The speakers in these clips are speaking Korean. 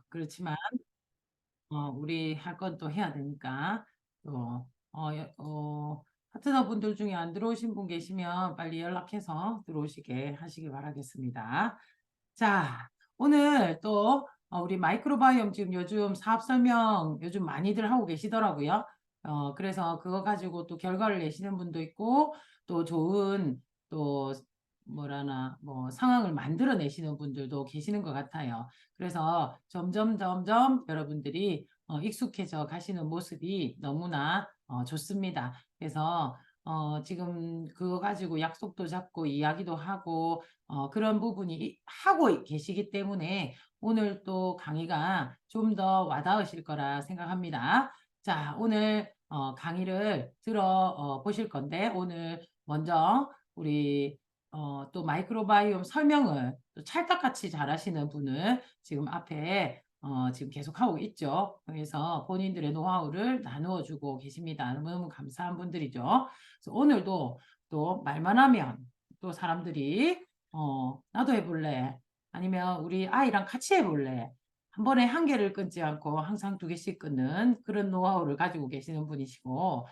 그렇지만 우리 할 건 또 해야 되니까 또 파트너 분들 중에 안 들어오신 분 계시면 빨리 연락해서 들어오시게 하시기 바라겠습니다. 자, 오늘 또 우리 마이크로바이옴 지금 요즘 사업 설명 요즘 많이들 하고 계시더라고요. 그래서 그거 가지고 또 결과를 내시는 분도 있고 또 좋은 또 뭐라나 뭐 상황을 만들어 내시는 분들도 계시는 것 같아요. 그래서 점점 여러분들이 익숙해져 가시는 모습이 너무나 좋습니다. 그래서 지금 그거 가지고 약속도 잡고 이야기도 하고 그런 부분이 하고 계시기 때문에 오늘 또 강의가 좀 더 와닿으실 거라 생각합니다. 자, 오늘 강의를 들어 보실 건데 오늘 먼저 우리 또 마이크로바이옴 설명을 또 찰떡같이 잘하시는 분을 지금 앞에 지금 계속 하고 있죠. 그래서 본인들의 노하우를 나누어 주고 계십니다. 너무 감사한 분들이죠. 그래서 오늘도 또 말만 하면 또 사람들이 나도 해볼래. 아니면 우리 아이랑 같이 해볼래. 한 번에 한 개를 끊지 않고 항상 두 개씩 끊는 그런 노하우를 가지고 계시는 분이시고,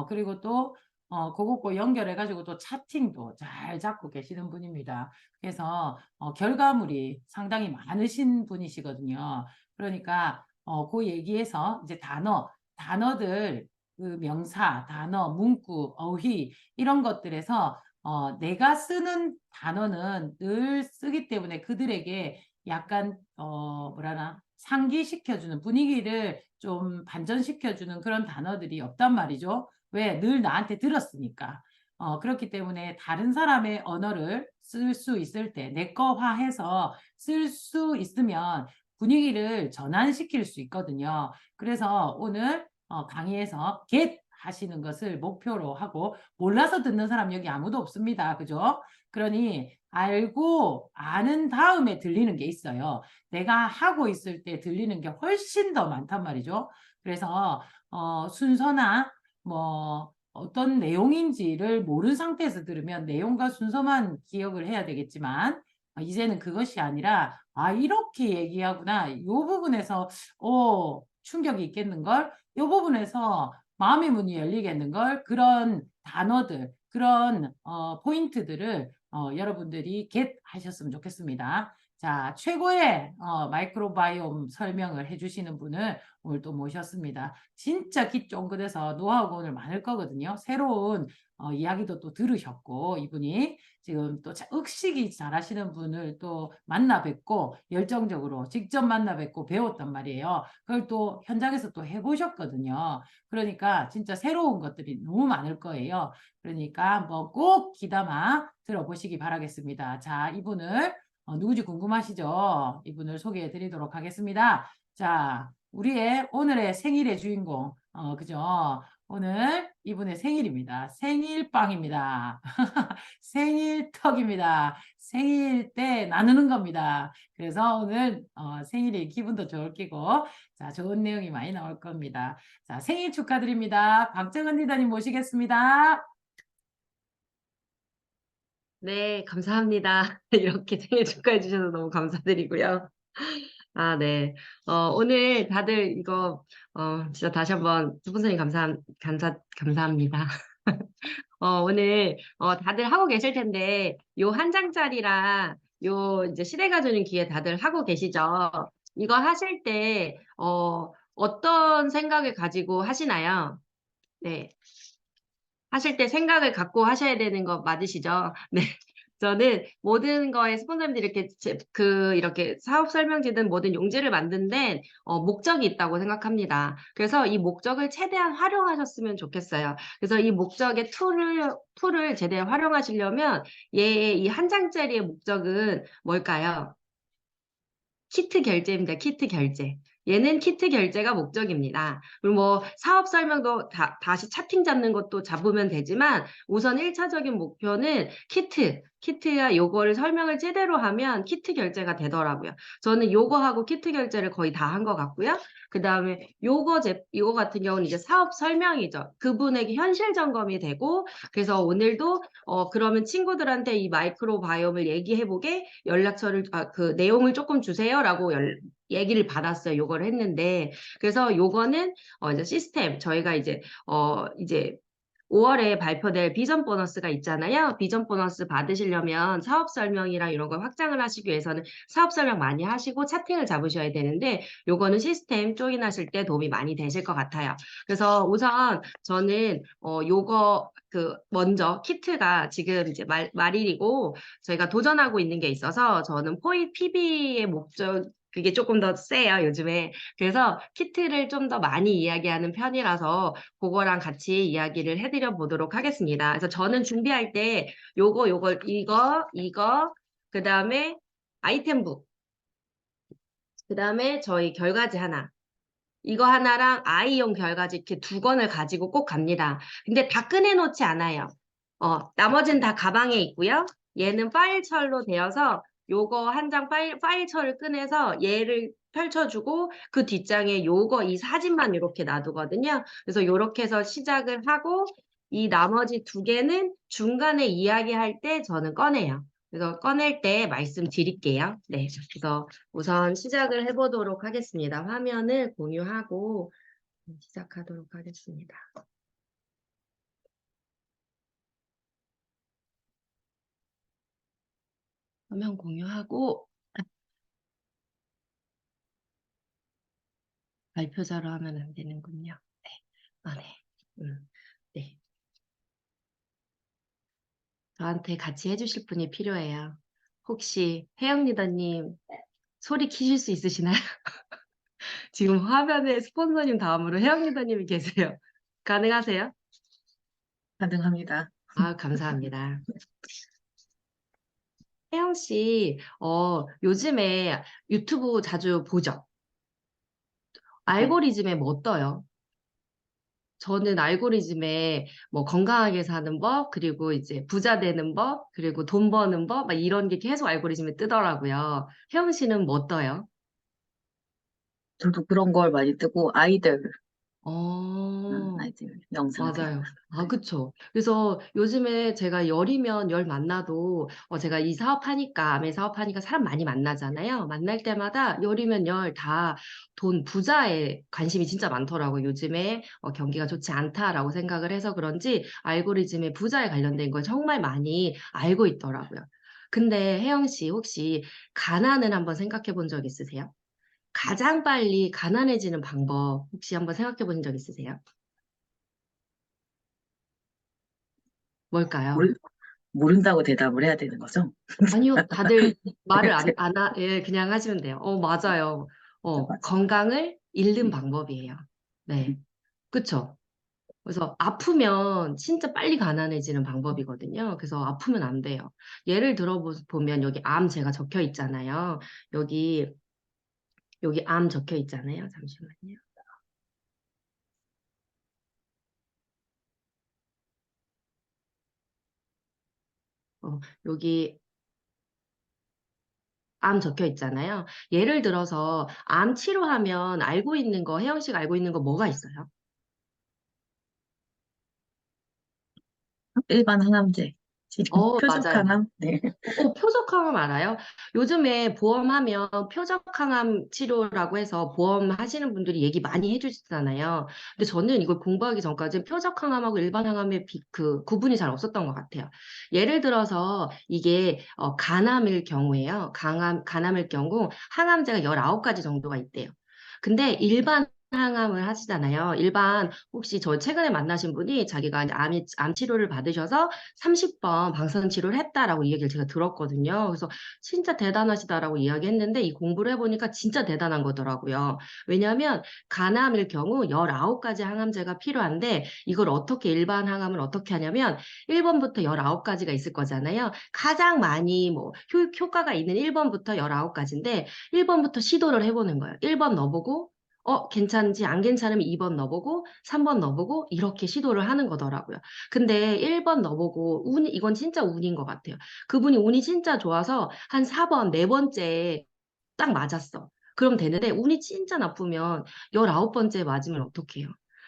그리고 또, 그것과 연결해가지고 또 차팅도 잘 잡고 계시는 분입니다. 그래서, 결과물이 상당히 많으신 분이시거든요. 그러니까, 그 얘기에서 이제 단어들, 그 명사, 단어, 문구, 어휘, 이런 것들에서 내가 쓰는 단어는 늘 쓰기 때문에 그들에게 약간 뭐라나 상기시켜주는 분위기를 좀 반전시켜주는 그런 단어들이 없단 말이죠. 왜? 늘 나한테 들었으니까. 그렇기 때문에 다른 사람의 언어를 쓸 수 있을 때 내 거화해서 쓸 수 있으면 분위기를 전환시킬 수 있거든요. 그래서 오늘 강의에서 get 하시는 것을 목표로 하고 몰라서 듣는 사람 여기 아무도 없습니다. 그죠? 그러니 알고 아는 다음에 들리는 게 있어요. 내가 하고 있을 때 들리는 게 훨씬 더 많단 말이죠. 그래서 순서나 뭐 어떤 내용인지를 모르는 상태에서 들으면 내용과 순서만 기억을 해야 되겠지만 이제는 그것이 아니라 이렇게 얘기하구나. 이 부분에서 충격이 있겠는걸? 이 부분에서 마음의 문이 열리겠는걸? 그런 단어들, 그런 포인트들을 여러분들이 get 하셨으면 좋겠습니다. 자, 최고의 마이크로바이옴 설명을 해주시는 분을 오늘 또 모셨습니다. 진짜 귀 쫑긋해서 노하우가 오늘 많을 거거든요. 새로운 이야기도 또 들으셨고 이분이 지금 또 억식이 잘하시는 분을 또 만나 뵙고 열정적으로 직접 만나 뵙고 배웠단 말이에요. 그걸 또 현장에서 또 해보셨거든요. 그러니까 진짜 새로운 것들이 너무 많을 거예요. 그러니까 한번 꼭 귀담아 들어보시기 바라겠습니다. 자, 이분을 누구지 궁금하시죠? 이분을 소개해 드리도록 하겠습니다. 자, 우리의 오늘의 생일의 주인공, 그죠? 오늘 이분의 생일입니다. 생일빵입니다. 생일턱입니다. 생일 때 나누는 겁니다. 그래서 오늘 생일의 기분도 좋을 끼고 자, 좋은 내용이 많이 나올 겁니다. 자, 생일 축하드립니다. 박정은 리더님 모시겠습니다. 네, 감사합니다. 이렇게 생일 축하해 주셔서 너무 감사드리고요. 아, 네. 오늘 다들 이거, 진짜 다시 한번 두 분선이 감사합니다. 오늘, 다들 하고 계실 텐데, 요 한 장짜리랑 요 이제 시대가 주는 기회 다들 하고 계시죠? 이거 하실 때, 어떤 생각을 가지고 하시나요? 네. 하실 때 생각을 갖고 하셔야 되는 거 맞으시죠? 네. 저는 모든 거에 스폰서님들이 이렇게 이렇게 사업 설명지든 모든 용지를 만든 데 목적이 있다고 생각합니다. 그래서 이 목적을 최대한 활용하셨으면 좋겠어요. 그래서 이 목적의 툴을 제대로 활용하시려면 이 한 장짜리의 목적은 뭘까요? 키트 결제입니다. 키트 결제. 얘는 키트 결제가 목적입니다. 그리고 뭐 사업 설명도 다시 차팅 잡는 것도 잡으면 되지만 우선 1차적인 목표는 키트. 키트야 요거를 설명을 제대로 하면 키트 결제가 되더라고요. 저는 요거하고 키트 결제를 거의 다 한 것 같고요. 그 다음에 요거 같은 경우는 이제 사업 설명이죠. 그분에게 현실 점검이 되고, 그래서 오늘도, 그러면 친구들한테 이 마이크로바이옴을 얘기해보게 연락처를, 그 내용을 조금 주세요라고 얘기를 받았어요. 요거를 했는데. 그래서 요거는, 이제 시스템, 저희가 이제 5월에 발표될 비전 보너스가 있잖아요. 비전 보너스 받으시려면 사업 설명이랑 이런 걸 확장을 하시기 위해서는 사업 설명 많이 하시고 차팅을 잡으셔야 되는데 요거는 시스템 조인하실 때 도움이 많이 되실 것 같아요. 그래서 우선 저는 요거 먼저 키트가 지금 이제 말일이고 저희가 도전하고 있는 게 있어서 저는 PB의 목적 그게 조금 더 세요, 요즘에. 그래서 키트를 좀 더 많이 이야기하는 편이라서 그거랑 같이 이야기를 해드려 보도록 하겠습니다. 그래서 저는 준비할 때 이거, 그 다음에 아이템북, 그 다음에 저희 결과지 하나, 이거 하나랑 아이용 결과지 이렇게 2권을 가지고 꼭 갑니다. 근데 다 꺼내놓지 않아요. 나머지는 다 가방에 있고요. 얘는 파일철로 되어서 요거 한 장 파일철을 꺼내서 얘를 펼쳐주고 그 뒷장에 이 사진만 이렇게 놔두거든요. 그래서 이렇게 해서 시작을 하고 이 나머지 2개는 중간에 이야기할 때 저는 꺼내요. 그래서 꺼낼 때 말씀드릴게요. 네. 그래서 우선 시작을 해보도록 하겠습니다. 화면을 공유하고 시작하도록 하겠습니다. 화면 공유하고 발표자로 하면 안 되는군요. 네. 네. 네. 저한테 같이 해주실 분이 필요해요. 혹시 혜영 리더님 소리 키실 수 있으시나요? 지금 화면에 스폰서님 다음으로 혜영 리더님이 계세요. 가능하세요? 가능합니다. 감사합니다. 혜영 씨, 요즘에 유튜브 자주 보죠? 알고리즘에 뭐 떠요? 저는 알고리즘에 뭐 건강하게 사는 법, 그리고 이제 부자 되는 법, 그리고 돈 버는 법, 막 이런 게 계속 알고리즘에 뜨더라고요. 혜영 씨는 뭐 떠요? 저도 그런 걸 많이 뜨고 아이들 어, 영상들. 맞아요. 그쵸. 그래서 요즘에 제가 열이면 열 만나도, 제가 이 사업하니까, 아메 사업하니까 사람 많이 만나잖아요. 만날 때마다 열이면 열 다 돈 부자에 관심이 진짜 많더라고요. 요즘에 경기가 좋지 않다라고 생각을 해서 그런지 알고리즘에 부자에 관련된 걸 정말 많이 알고 있더라고요. 근데 혜영 씨 혹시 가난은 한번 생각해 본 적 있으세요? 가장 빨리 가난해지는 방법 혹시 한번 생각해 본 적 있으세요? 뭘까요? 모르, 모른다고 대답을 해야 되는 거죠? 아니요, 다들 말을 네, 예, 그냥 하시면 돼요. 맞아요. 맞아. 건강을 잃는 음, 방법이에요. 네, 음. 그쵸. 그래서 아프면 진짜 빨리 가난해지는 방법이거든요. 그래서 아프면 안 돼요. 예를 들어 보면 여기 암 제가 적혀 있잖아요. 여기, 여기 암 적혀 있잖아요. 잠시만요. 여기 암 적혀 있잖아요. 예를 들어서 암 치료하면 알고 있는 거, 혜영 씨가 알고 있는 거 뭐가 있어요? 일반 항암제, 표적 맞아요. 항암. 네. 표적항암 알아요? 요즘에 보험하면 표적항암 치료라고 해서 보험 하시는 분들이 얘기 많이 해주시잖아요. 근데 저는 이걸 공부하기 전까지 표적항암하고 일반항암의 그 구분이 잘 없었던 것 같아요. 예를 들어서 이게 간암일 경우에요. 간암일 경우 항암제가 19가지 정도가 있대요. 근데 일반 항암을 하시잖아요. 일반 혹시 저 최근에 만나신 분이 자기가 암 치료를 받으셔서 30번 방사선 치료를 했다라고 이 얘기를 제가 들었거든요. 그래서 진짜 대단하시다라고 이야기했는데 이 공부를 해보니까 진짜 대단한 거더라고요. 왜냐하면 간암일 경우 19가지 항암제가 필요한데 이걸 어떻게 일반 항암을 어떻게 하냐면 1번부터 19가지가 있을 거잖아요. 가장 많이 뭐 효과가 있는 1번부터 19가지인데 1번부터 시도를 해보는 거예요. 1번 넣어보고 괜찮은지 안 괜찮으면 2번 넣어보고 3번 넣어보고 이렇게 시도를 하는 거더라고요. 근데 1번 넣어보고 이건 진짜 운인 것 같아요. 그분이 운이 진짜 좋아서 한 4번, 네 번째에 딱 맞았어. 그럼 되는데 운이 진짜 나쁘면 19번째 맞으면 어떡해요?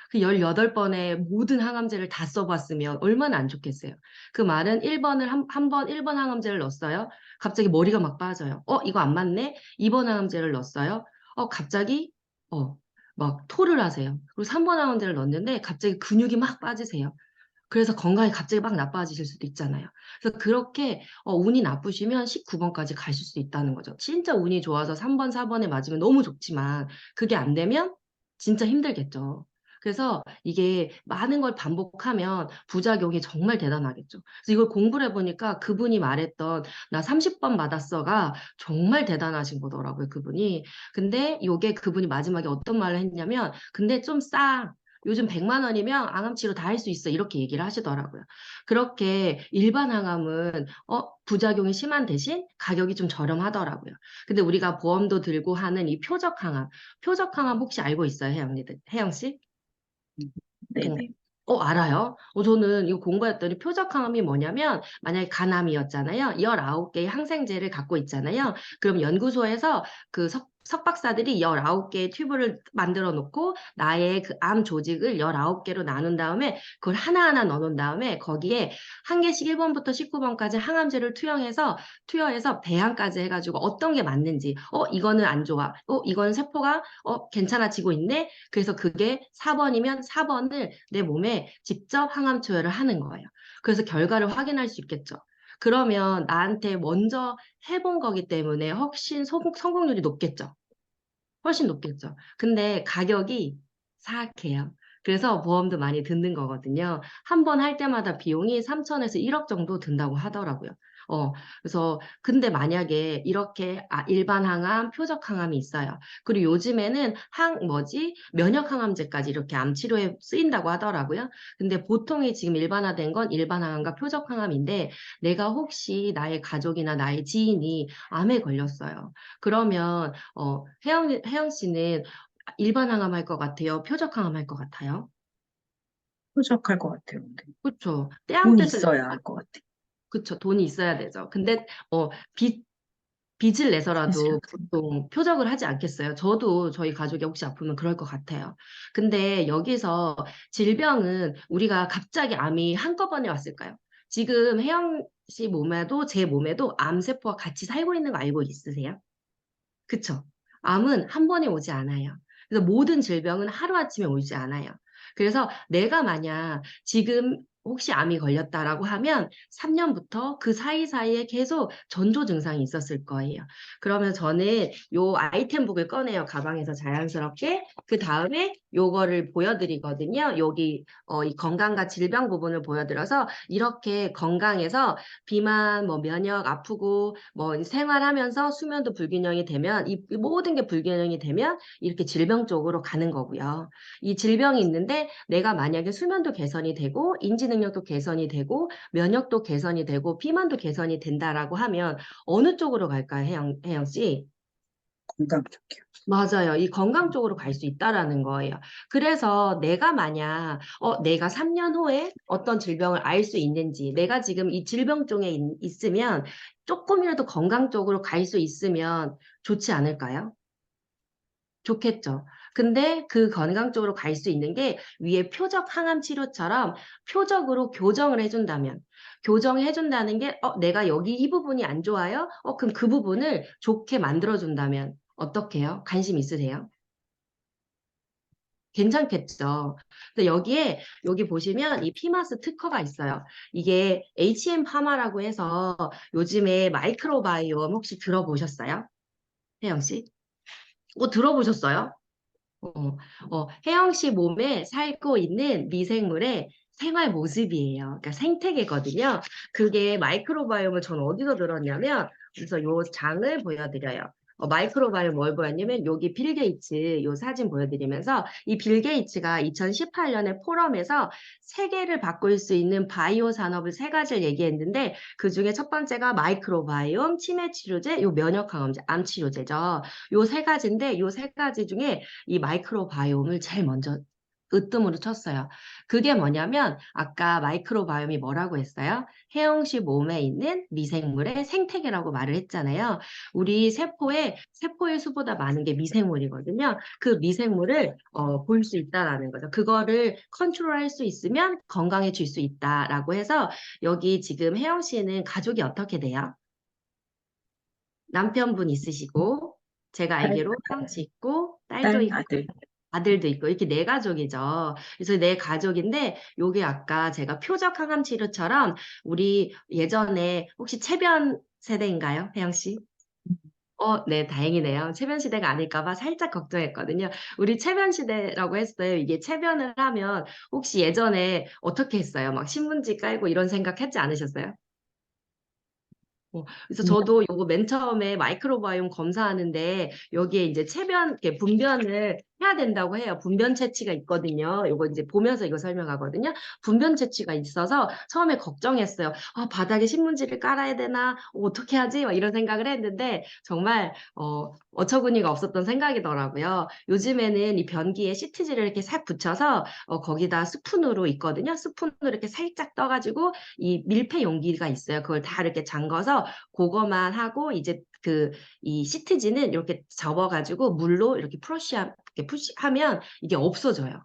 그 18번에 모든 항암제를 다 써봤으면 얼마나 안 좋겠어요. 그 말은 1번을 한 번 1번 항암제를 넣었어요. 갑자기 머리가 막 빠져요. 이거 안 맞네? 2번 항암제를 넣었어요. 갑자기 어, 막 토를 하세요. 그리고 3번 항암제를 넣었는데 갑자기 근육이 막 빠지세요. 그래서 건강이 갑자기 막 나빠지실 수도 있잖아요. 그래서 그렇게 운이 나쁘시면 19번까지 가실 수 있다는 거죠. 진짜 운이 좋아서 3번, 4번에 맞으면 너무 좋지만 그게 안 되면 진짜 힘들겠죠. 그래서 이게 많은 걸 반복하면 부작용이 정말 대단하겠죠. 그래서 이걸 공부를 해보니까 그분이 말했던 나 30번 맞았어가 정말 대단하신 거더라고요, 그분이. 근데 이게 그분이 마지막에 어떤 말을 했냐면 근데 좀 싸. 요즘 100만 원이면 항암 치료 다 할 수 있어. 이렇게 얘기를 하시더라고요. 그렇게 일반 항암은 부작용이 심한 대신 가격이 좀 저렴하더라고요. 근데 우리가 보험도 들고 하는 이 표적 항암 혹시 알고 있어요, 혜영 씨? 어, 네네. 알아요? 저는 이거 공부했더니 표적항암이 뭐냐면, 만약에 간암이었잖아요. 19개의 항생제를 갖고 있잖아요. 그럼 연구소에서 그 석박사들이 19개의 튜브를 만들어 놓고, 나의 그 암 조직을 19개로 나눈 다음에, 그걸 하나하나 넣어 놓은 다음에, 거기에 한 개씩 1번부터 19번까지 항암제를 투여해서 배양까지 해가지고 어떤 게 맞는지, 이거는 안 좋아. 이거는 세포가, 괜찮아지고 있네. 그래서 그게 4번이면 4번을 내 몸에 직접 항암 투여를 하는 거예요. 그래서 결과를 확인할 수 있겠죠. 그러면 나한테 먼저 해본 거기 때문에 훨씬 성공률이 높겠죠. 훨씬 높겠죠. 근데 가격이 사악해요. 그래서 보험도 많이 드는 거거든요. 한 번 할 때마다 비용이 3천에서 1억 정도 든다고 하더라고요. 그래서 근데 만약에 이렇게 일반 항암, 표적 항암이 있어요. 그리고 요즘에는 면역 항암제까지 이렇게 암 치료에 쓰인다고 하더라고요. 근데 보통이 지금 일반화된 건 일반 항암과 표적 항암인데 내가 혹시 나의 가족이나 나의 지인이 암에 걸렸어요. 그러면 혜영 씨는 일반 항암 할 것 같아요? 표적 항암 할 것 같아요? 부족할 것 같아요. 근데. 그쵸. 때 안 돈이 뜻을 있어야 내서, 할 것 같아요. 그쵸. 돈이 있어야 되죠. 근데, 빚을 내서라도 보통 표적을 하지 않겠어요? 저도 저희 가족이 혹시 아프면 그럴 것 같아요. 근데 여기서 질병은 우리가 갑자기 암이 한꺼번에 왔을까요? 지금 혜영 씨 몸에도 제 몸에도 암세포가 같이 살고 있는 거 알고 있으세요? 그쵸? 암은 한 번에 오지 않아요. 그래서 모든 질병은 하루아침에 오지 않아요. 그래서 내가 만약 지금 혹시 암이 걸렸다라고 하면 3년부터 그 사이사이에 계속 전조 증상이 있었을 거예요. 그러면 저는 요 아이템북을 꺼내요. 가방에서 자연스럽게. 그 다음에 요거를 보여드리거든요. 여기 이 건강과 질병 부분을 보여드려서 이렇게 건강해서 비만, 뭐 면역 아프고 뭐 생활하면서 수면도 불균형이 되면 이 모든 게 불균형이 되면 이렇게 질병 쪽으로 가는 거고요. 이 질병이 있는데 내가 만약에 수면도 개선이 되고 인지 능력도 개선이 되고 면역도 개선이 되고 비만도 개선이 된다라고 하면 어느 쪽으로 갈까요, 혜영 씨? 건강 좋게요. 맞아요. 이 건강 쪽으로 갈 수 있다라는 거예요. 그래서 내가 만약, 내가 3년 후에 어떤 질병을 알 수 있는지, 내가 지금 이 질병 쪽에 있으면 조금이라도 건강 쪽으로 갈 수 있으면 좋지 않을까요? 좋겠죠. 근데 그 건강 쪽으로 갈 수 있는 게 위에 표적 항암 치료처럼 표적으로 교정을 해준다면, 교정해준다는 게, 내가 여기 이 부분이 안 좋아요? 그럼 그 부분을 좋게 만들어준다면 어떻게요? 관심 있으세요? 괜찮겠죠. 근데 여기 보시면 이 피마스 특허가 있어요. 이게 HM 파마라고 해서 요즘에 마이크로바이옴 혹시 들어보셨어요? 혜영 씨? 들어보셨어요? 혜영 씨 몸에 살고 있는 미생물의 생활 모습이에요. 그러니까 생태계거든요. 그게 마이크로바이옴을 전 어디서 들었냐면, 그래서 요 장을 보여드려요. 마이크로바이옴 뭘 보였냐면 여기 빌 게이츠 요 사진 보여드리면서 이 빌 게이츠가 2018년에 포럼에서 세계를 바꿀 수 있는 바이오 산업을 세 가지를 얘기했는데 그 중에 첫 번째가 마이크로바이옴, 치매 치료제, 요 면역 강화제, 암 치료제죠. 요 세 가지인데 요 세 가지 중에 이 마이크로바이옴을 제일 먼저 으뜸으로 쳤어요. 그게 뭐냐면 아까 마이크로바이옴이 뭐라고 했어요? 혜영 씨 몸에 있는 미생물의 생태계라고 말을 했잖아요. 우리 세포의 수보다 많은 게 미생물이거든요. 그 미생물을 볼 수 있다라는 거죠. 그거를 컨트롤할 수 있으면 건강해질 수 있다라고 해서 여기 지금 혜영 씨는 가족이 어떻게 돼요? 남편분 있으시고 제가 딸, 알기로 혜영 씨 있고 딸도 딸, 있고 아들. 아들도 있고 이렇게 네 가족이죠. 그래서 네 가족인데 요게 아까 제가 표적 항암 치료처럼 우리 예전에 혹시 체변 세대인가요, 혜영 씨? 네, 다행이네요. 체변 시대가 아닐까 봐 살짝 걱정했거든요. 우리 체변 시대라고 했어요. 이게 체변을 하면 혹시 예전에 어떻게 했어요? 막 신문지 깔고 이런 생각 했지 않으셨어요? 그래서 음, 저도 요거 맨 처음에 마이크로바이옴 검사하는데 여기에 이제 이렇게 분변을 해야 된다고 해요. 분변 채취가 있거든요. 요거 이제 보면서 이거 설명하거든요. 분변 채취가 있어서 처음에 걱정했어요. 바닥에 신문지를 깔아야 되나? 어떻게 하지? 막 이런 생각을 했는데 정말 어처구니가 없었던 생각이더라고요. 요즘에는 이 변기에 시트지를 이렇게 싹 붙여서 거기다 스푼으로 있거든요. 스푼으로 이렇게 살짝 떠가지고 이 밀폐 용기가 있어요. 그걸 다 이렇게 잠궈서 그거만 하고 이제 이 시트지는 이렇게 접어가지고 물로 이렇게 이렇게 푸시하면 이게 없어져요.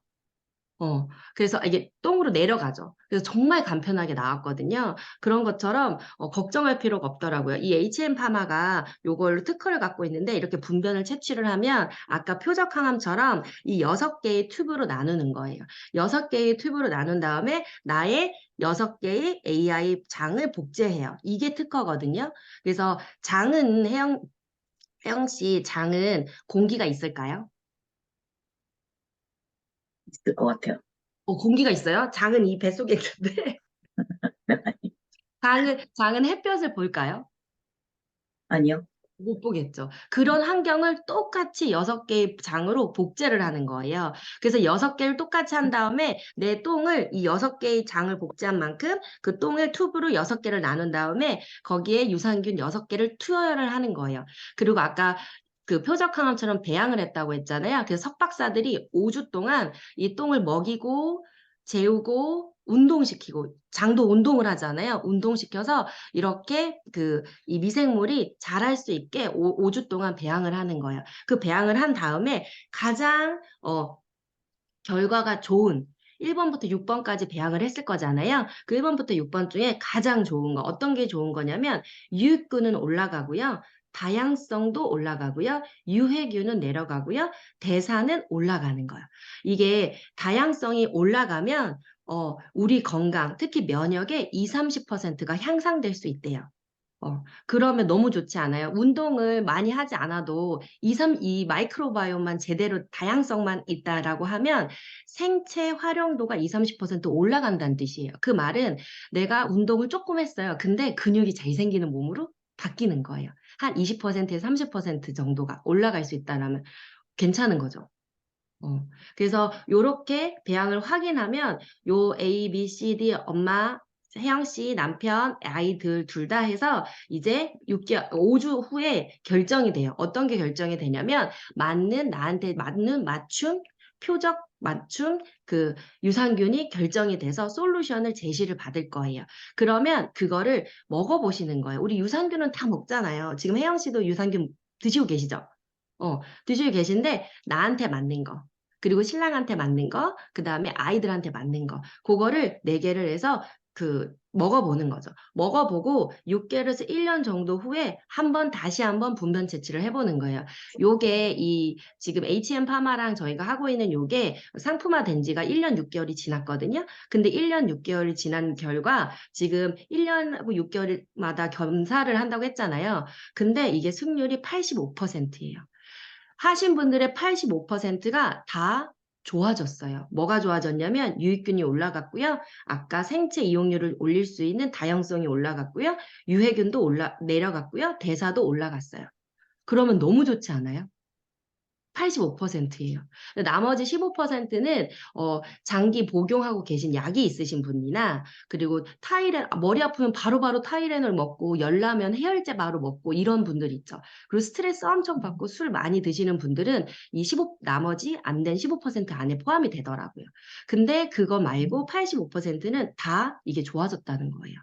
그래서 이게 똥으로 내려가죠. 그래서 정말 간편하게 나왔거든요. 그런 것처럼 걱정할 필요가 없더라고요. 이 HM 파마가 요걸로 특허를 갖고 있는데 이렇게 분변을 채취를 하면 아까 표적 항암처럼 이 6개의 튜브로 나누는 거예요. 6개의 튜브로 나눈 다음에 나의 6개의 AI 장을 복제해요. 이게 특허거든요. 그래서 혜영 씨 장은 공기가 있을까요? 있을 것 같아요. 공기가 있어요? 장은 이 뱃속에 있는데 장은 햇볕을 볼까요? 아니요. 못 보겠죠. 그런 환경을 똑같이 6개의 장으로 복제를 하는 거예요. 그래서 6개를 똑같이 한 다음에 내 똥을 이 6개의 장을 복제한 만큼 그 똥을 튜브로 6개를 나눈 다음에 거기에 유산균 6개를 투여를 하는 거예요. 그리고 아까 그 표적 항암처럼 배양을 했다고 했잖아요. 그래서 석박사들이 5주 동안 이 똥을 먹이고 재우고 운동시키고 장도 운동을 하잖아요. 운동시켜서 이렇게 이 미생물이 자랄 수 있게 5주 동안 배양을 하는 거예요. 그 배양을 한 다음에 가장 결과가 좋은 1번부터 6번까지 배양을 했을 거잖아요. 그 1번부터 6번 중에 가장 좋은 거 어떤 게 좋은 거냐면 유익균은 올라가고요. 다양성도 올라가고요. 유해균은 내려가고요. 대사는 올라가는 거예요. 이게 다양성이 올라가면 우리 건강, 특히 면역의 20, 30%가 향상될 수 있대요. 그러면 너무 좋지 않아요? 운동을 많이 하지 않아도 이 마이크로바이옴만 제대로 다양성만 있다라고 하면 생체 활용도가 20, 30% 올라간다는 뜻이에요. 그 말은 내가 운동을 조금 했어요. 근데 근육이 잘 생기는 몸으로 바뀌는 거예요. 한 20%에서 30% 정도가 올라갈 수 있다라면 괜찮은 거죠. 그래서 요렇게 배양을 확인하면 요 A, B, C, D 엄마, 혜영 씨, 남편, 아이들 둘 다 해서 이제 5주 후에 결정이 돼요. 어떤 게 결정이 되냐면 나한테 맞는 맞춤, 표적 맞춤 유산균이 결정이 돼서 솔루션을 제시를 받을 거예요. 그러면 그거를 먹어보시는 거예요. 우리 유산균은 다 먹잖아요. 지금 혜영 씨도 유산균 드시고 계시죠? 드시고 계신데 나한테 맞는 거. 그리고 신랑한테 맞는 거, 그 다음에 아이들한테 맞는 거. 그거를 4개를 해서 먹어보는 거죠. 먹어보고 6개월에서 1년 정도 후에 다시 한번 분변 채취를 해보는 거예요. 요게 지금 HM 파마랑 저희가 하고 있는 요게 상품화 된 지가 1년 6개월이 지났거든요. 근데 1년 6개월이 지난 결과 지금 1년하고 6개월마다 검사를 한다고 했잖아요. 근데 이게 승률이 85%예요. 하신 분들의 85%가 다 좋아졌어요. 뭐가 좋아졌냐면 유익균이 올라갔고요. 아까 생체 이용률을 올릴 수 있는 다양성이 올라갔고요. 유해균도 내려갔고요. 대사도 올라갔어요. 그러면 너무 좋지 않아요? 85%예요. 나머지 15%는 장기 복용하고 계신 약이 있으신 분이나 그리고 머리 아프면 바로바로 타이레놀 먹고 열 나면 해열제 바로 먹고 이런 분들 있죠. 그리고 스트레스 엄청 받고 술 많이 드시는 분들은 이 나머지 안 된 15% 안에 포함이 되더라고요. 근데 그거 말고 85%는 다 이게 좋아졌다는 거예요.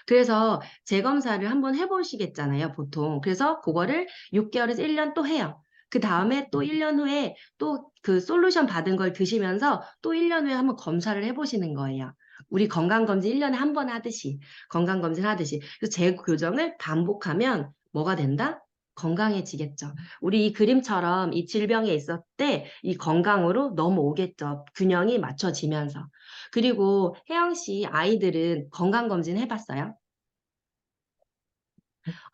그래서 재검사를 한번 해보시겠잖아요, 보통. 그래서 그거를 6개월에서 1년 또 해요. 그 다음에 또 1년 후에 또 그 솔루션 받은 걸 드시면서 또 1년 후에 한번 검사를 해보시는 거예요. 우리 건강검진 1년에 한 번 하듯이, 건강검진 하듯이. 그래서 재교정을 반복하면 뭐가 된다? 건강해지겠죠. 우리 이 그림처럼 이 질병에 있을 때 이 건강으로 넘어오겠죠. 균형이 맞춰지면서. 그리고 혜영 씨 아이들은 건강검진 해봤어요?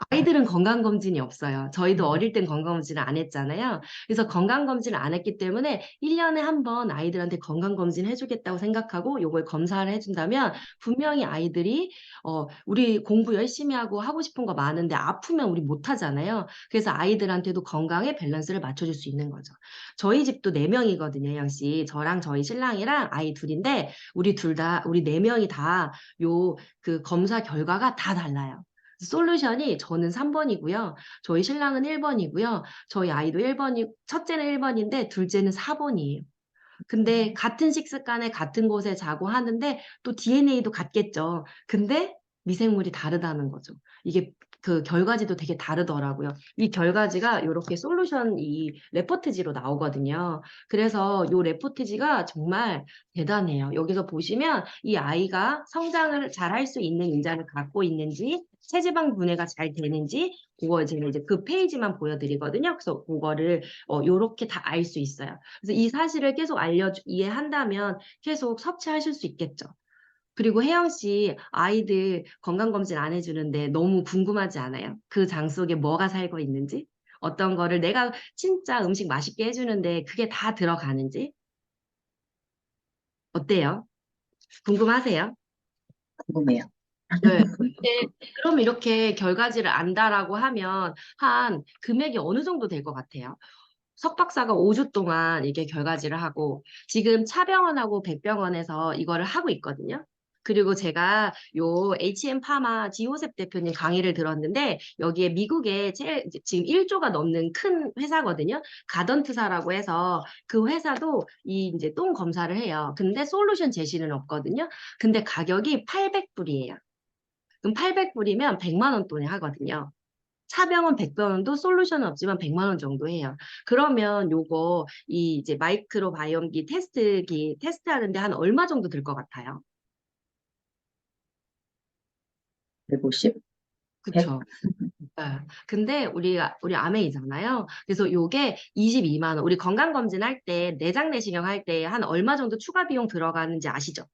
아이들은 건강검진이 없어요. 저희도 어릴 땐 건강검진을 안 했잖아요. 그래서 건강검진을 안 했기 때문에 1년에 한 번 아이들한테 건강검진 해주겠다고 생각하고 요걸 검사를 해준다면 분명히 아이들이 우리 공부 열심히 하고 싶은 거 많은데 아프면 우리 못 하잖아요. 그래서 아이들한테도 건강에 밸런스를 맞춰줄 수 있는 거죠. 저희 집도 4명이거든요, 양씨. 저랑 저희 신랑이랑 아이 둘인데 우리 4명이 다 그 검사 결과가 다 달라요. 솔루션이 저는 3번이고요. 저희 신랑은 1번이고요. 저희 아이도 1번이, 첫째는 1번인데 둘째는 4번이에요. 근데 같은 식습관에 같은 곳에 자고 하는데 또 DNA도 같겠죠. 근데 미생물이 다르다는 거죠. 이게 그 결과지도 되게 다르더라고요. 이 결과지가 이렇게 솔루션 이 레포트지로 나오거든요. 그래서 이 레포트지가 정말 대단해요. 여기서 보시면 이 아이가 성장을 잘 할 수 있는 인자를 갖고 있는지 체지방 분해가 잘 되는지 그거 제가 이제 그 페이지만 보여드리거든요. 그래서 그거를 요렇게 다 알 수 있어요. 그래서 이 사실을 계속 이해한다면 계속 섭취하실 수 있겠죠. 그리고 혜영 씨 아이들 건강검진 안 해주는데 너무 궁금하지 않아요? 그 장 속에 뭐가 살고 있는지? 어떤 거를 내가 진짜 음식 맛있게 해주는데 그게 다 들어가는지? 어때요? 궁금하세요? 궁금해요. 네. 그럼 이렇게 결과지를 안다라고 하면 한 금액이 어느 정도 될 것 같아요? 석박사가 5주 동안 이게 결과지를 하고 지금 차병원하고 백병원에서 이거를 하고 있거든요. 그리고 제가 요 HM 파마 지호셉 대표님 강의를 들었는데 여기에 미국에 지금 1조가 넘는 큰 회사거든요. 가던트사라고 해서 그 회사도 이 이제 똥 검사를 해요. 근데 솔루션 제시는 없거든요. 근데 가격이 800불이에요. 그럼 800불이면 100만 원 돈에 하거든요. 차병원, 백병원도 솔루션은 없지만 100만 원 정도 해요. 그러면 요거 이 이제 마이크로바이옴기 테스트하는데 한 얼마 정도 들 것 같아요? 150? 100? 그쵸? 네. 근데 우리 아메이잖아요. 그래서 요게 22만 원. 우리 건강검진 할 때 내장 내시경 할 때 한 얼마 정도 추가 비용 들어가는지 아시죠?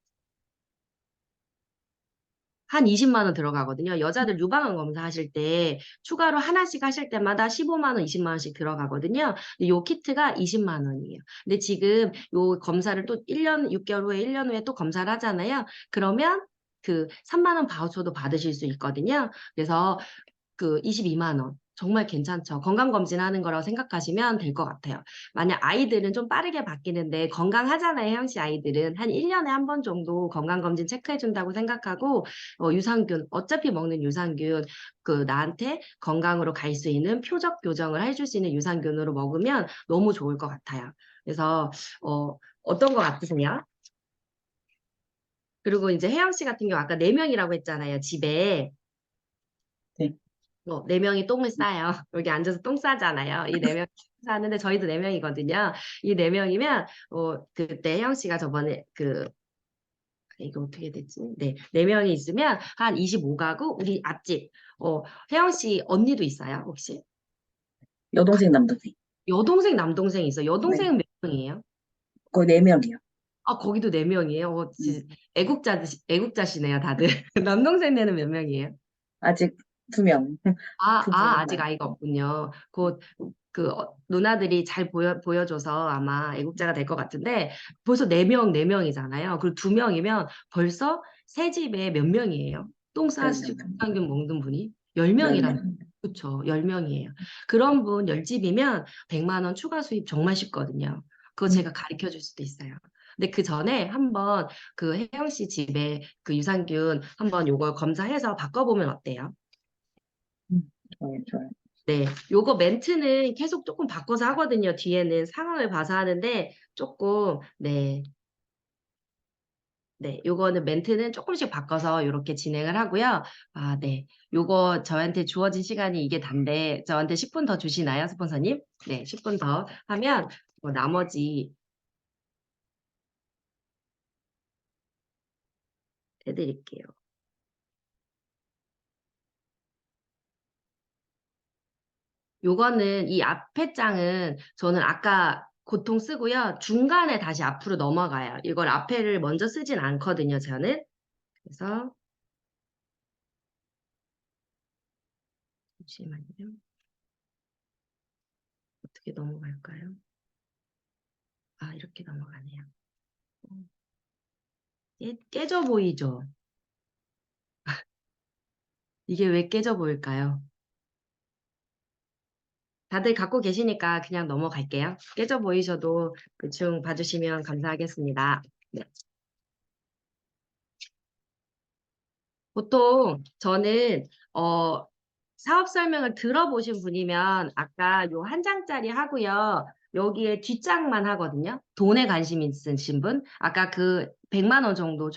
한 20만 원 들어가거든요. 여자들 유방암 검사하실 때 추가로 하나씩 하실 때마다 15만 원, 20만 원씩 들어가거든요. 근데 요 키트가 20만 원이에요. 근데 지금 요 검사를 또 1년, 6개월 후에 1년 후에 또 검사를 하잖아요. 그러면 그 3만 원 바우처도 받으실 수 있거든요. 그래서 그 22만 원. 정말 괜찮죠. 건강검진하는 거라고 생각하시면 될 것 같아요. 만약 아이들은 좀 빠르게 바뀌는데 건강하잖아요, 형씨 아이들은. 한 1년에 한 번 정도 건강검진 체크해준다고 생각하고, 유산균, 어차피 먹는 유산균, 그 나한테 건강으로 갈 수 있는 표적 교정을 해줄 수 있는 유산균으로 먹으면 너무 좋을 것 같아요. 그래서, 어떤 것 같으세요? 그리고 이제 혜영 씨 같은 경우 아까 4명이라고 했잖아요, 집에. 네. 4명이 똥을 싸요. 여기 앉아서 똥 싸잖아요. 이 4명 싸는데 저희도 4명이거든요. 이 4명이면 그때 혜영 씨가 저번에 이거 어떻게 됐지? 네, 4명이 있으면 한 25가구 우리 앞집. 혜영 씨 언니도 있어요, 혹시? 여동생, 남동생. 여동생, 남동생 있어요. 네. 여동생은 몇 명이에요? 거의 4명이요. 아, 거기도 4명이에요. 진짜 애국자시네요, 다들. 남동생네는 몇 명이에요? 아직 2명. 부부는 아직 만 아이가 없군요. 누나들이 잘 보여줘서 아마 애국자가 될 것 같은데, 벌써 4명이잖아요. 그리고 2명이면 벌써 새 집에 몇 명이에요? 똥 싸시고 10명. 유산균 먹는 분이? 10명이란 10명. 그쵸. 10명이에요. 그런 분 10집이면 100만 원 추가 수입 정말 쉽거든요. 그거 제가 가르쳐 줄 수도 있어요. 근데 그 전에 한번 그 혜영 씨 집에 그 유산균 한번 요걸 검사해서 바꿔보면 어때요? 좋아요, 좋아요. 네, 요거 멘트는 계속 조금 바꿔서 하거든요. 뒤에는 상황을 봐서 하는데 조금, 네, 요거는 멘트는 조금씩 바꿔서 이렇게 진행을 하고요. 아, 네. 요거 저한테 주어진 시간이 이게 단데, 저한테 10분 더 주시나요, 스폰서님? 네, 10분 더 하면, 나머지 해드릴게요. 요거는, 이 앞에 장은 저는 아까 고통 쓰고요. 중간에 다시 앞으로 넘어가요. 이걸 앞에를 먼저 쓰진 않거든요, 저는. 그래서, 잠시만요. 어떻게 넘어갈까요? 아, 이렇게 넘어가네요. 깨져 보이죠? 이게 왜 깨져 보일까요? 다들 갖고 계시니까 그냥 넘어갈게요. 깨져 보이셔도 대충 봐주시면 감사하겠습니다. 네. 보통 저는 사업 설명을 들어보신 분이면 아까 요 한 장짜리 하고요. 여기에 뒷장만 하거든요. 돈에 관심 있으신 분. 아까 그 100만 원 정도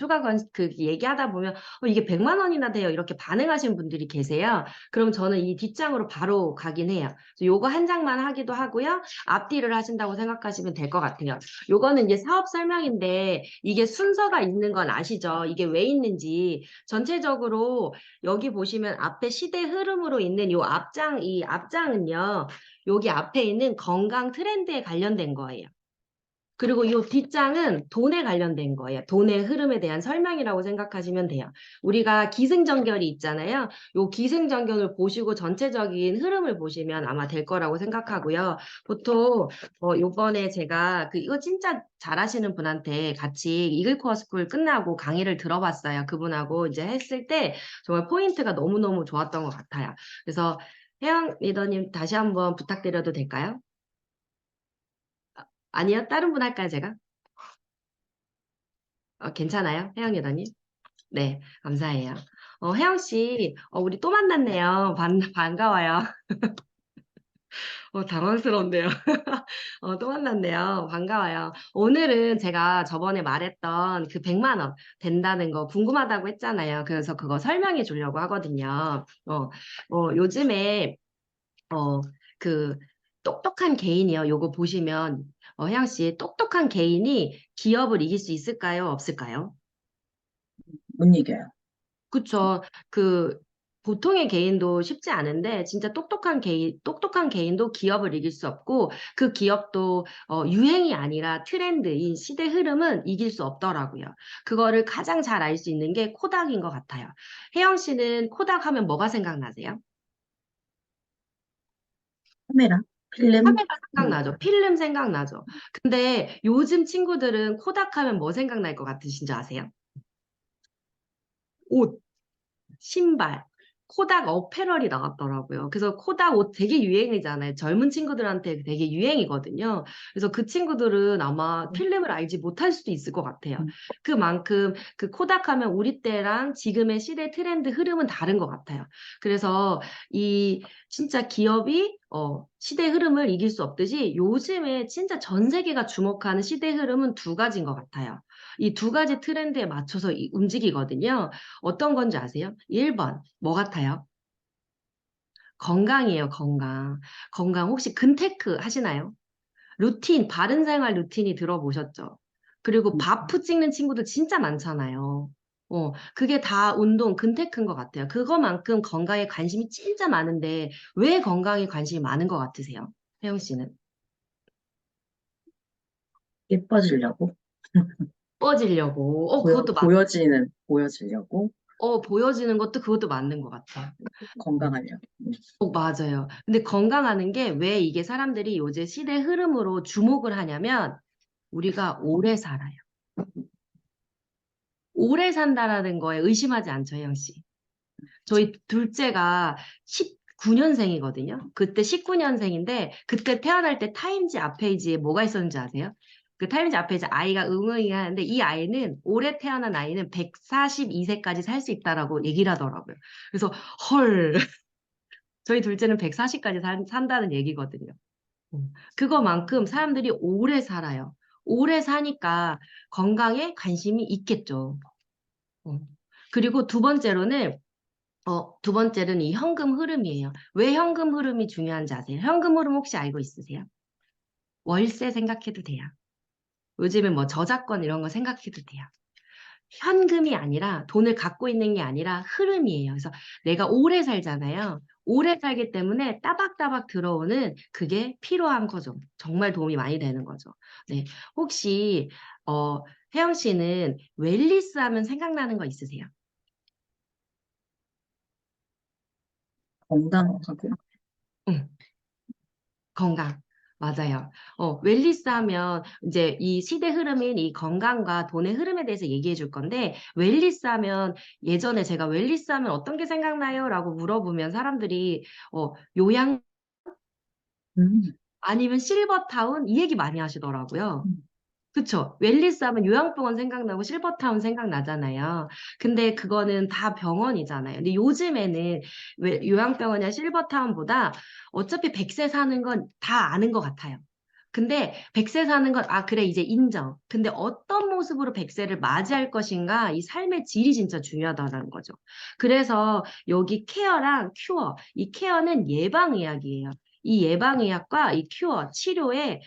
그 얘기하다 보면 이게 100만 원이나 돼요. 이렇게 반응하신 분들이 계세요. 그럼 저는 이 뒷장으로 바로 가긴 해요. 그래서 요거 한 장만 하기도 하고요. 앞뒤를 하신다고 생각하시면 될 것 같아요. 요거는 이제 사업 설명인데 이게 순서가 있는 건 아시죠? 이게 왜 있는지 전체적으로 여기 보시면 앞에 시대 흐름으로 있는 이 앞장은요, 여기 앞에 있는 건강 트렌드에 관련된 거예요. 그리고 이 뒷장은 돈에 관련된 거예요. 돈의 흐름에 대한 설명이라고 생각하시면 돼요. 우리가 기승전결이 있잖아요. 이 기승전결을 보시고 전체적인 흐름을 보시면 아마 될 거라고 생각하고요. 보통 요번에 제가 이거 진짜 잘하시는 분한테 같이 이글코어 스쿨 끝나고 강의를 들어봤어요. 그분하고 이제 했을 때 정말 포인트가 너무너무 좋았던 것 같아요. 그래서 혜영 리더님 다시 한번 부탁드려도 될까요? 아니요, 다른 분 할까요, 제가? 괜찮아요? 혜영 여사님? 네, 감사해요. 혜영 씨, 우리 또 만났네요. 반가워요. 당황스럽네요. 또 만났네요. 반가워요. 오늘은 제가 저번에 말했던 그 100만 원 된다는 거 궁금하다고 했잖아요. 그래서 그거 설명해 주려고 하거든요. 요즘에, 어, 그, 똑똑한 개인이요. 요거 보시면, 혜영 씨, 똑똑한 개인이 기업을 이길 수 있을까요? 없을까요? 못 이겨요. 그쵸. 보통의 개인도 쉽지 않은데, 진짜 똑똑한 개인도 기업을 이길 수 없고, 그 기업도, 유행이 아니라 트렌드인 시대 흐름은 이길 수 없더라고요. 그거를 가장 잘 알 수 있는 게 코닥인 것 같아요. 혜영 씨는 코닥 하면 뭐가 생각나세요? 카메라, 필름, 카메라 생각나죠? 필름 생각나죠? 근데 요즘 친구들은 코닥 하면 뭐 생각날 것 같으신지 아세요? 옷. 신발, 코닥 어페럴이 나왔더라고요. 그래서 코닥 옷 되게 유행이잖아요. 젊은 친구들한테 되게 유행이거든요. 그래서 그 친구들은 아마 필름을 알지 못할 수도 있을 것 같아요. 그만큼 그 코닥 하면 우리 때랑 지금의 시대 트렌드 흐름은 다른 것 같아요. 그래서 이 진짜 기업이 시대 흐름을 이길 수 없듯이 요즘에 진짜 전 세계가 주목하는 시대 흐름은 두 가지인 것 같아요. 이 두 가지 트렌드에 맞춰서 움직이거든요. 어떤 건지 아세요? 1번, 뭐 같아요? 건강이에요, 건강. 건강, 혹시 근테크 하시나요? 바른 생활 루틴이 들어보셨죠? 그리고 바프 찍는 친구들 진짜 많잖아요. 그게 다 운동, 근테크인 것 같아요. 그거만큼 건강에 관심이 진짜 많은데, 왜 건강에 관심이 많은 것 같으세요? 혜영 씨는? 예뻐지려고, 뻐지려고. 그것도 보여지려고, 보여지는 것도 그것도 맞는 것 같아요. 건강하려고. 맞아요. 근데 건강하는 게 왜 이게 사람들이 요새 시대 흐름으로 주목을 하냐면 우리가 오래 살아요. 오래 산다라는 거에 의심하지 않죠, 혜영 씨. 저희 둘째가 9년생이거든요. 그때 19년생인데 그때 태어날 때 타임지 앞페이지에 뭐가 있었는지 아세요? 그 타임지 앞페이지 아이가 응응이 하는데 이 아이는 올해 태어난 아이는 142세까지 살 수 있다라고 얘기를 하더라고요. 그래서 헐 저희 둘째는 140까지 산다는 얘기거든요. 그거만큼 사람들이 오래 살아요. 오래 사니까 건강에 관심이 있겠죠. 어. 그리고 두 번째로는 이 현금 흐름이에요. 왜 현금 흐름이 중요한지 아세요? 현금 흐름 혹시 알고 있으세요? 월세 생각해도 돼요. 요즘에 뭐 저작권 이런 거 생각해도 돼요. 현금이 아니라 돈을 갖고 있는 게 아니라 흐름이에요. 그래서 내가 오래 살잖아요. 오래 살기 때문에 따박따박 들어오는 그게 필요한 거죠. 정말 도움이 많이 되는 거죠. 네. 혹시 혜영 씨는 웰리스 하면 생각나는 거 있으세요? 건강하고. 응, 건강. 맞아요. 웰리스 하면 이제 이 시대 흐름인 이 건강과 돈의 흐름에 대해서 얘기해 줄 건데, 웰리스 하면 예전에 제가 웰리스 하면 어떤 게 생각나요? 라고 물어보면 사람들이 요양 음, 아니면 실버타운 이 얘기 많이 하시더라고요. 음. 그쵸? 웰리스 하면 요양병원 생각나고 실버타운 생각나잖아요. 근데 그거는 다 병원이잖아요. 근데 요즘에는 왜 요양병원이나 실버타운보다 어차피 100세 사는 건 다 아는 것 같아요. 근데 100세 사는 건, 아, 그래, 이제 인정. 근데 어떤 모습으로 100세를 맞이할 것인가, 이 삶의 질이 진짜 중요하다는 거죠. 그래서 여기 케어랑 큐어, 이 케어는 예방의학이에요. 이 예방의학과 이 큐어, 치료에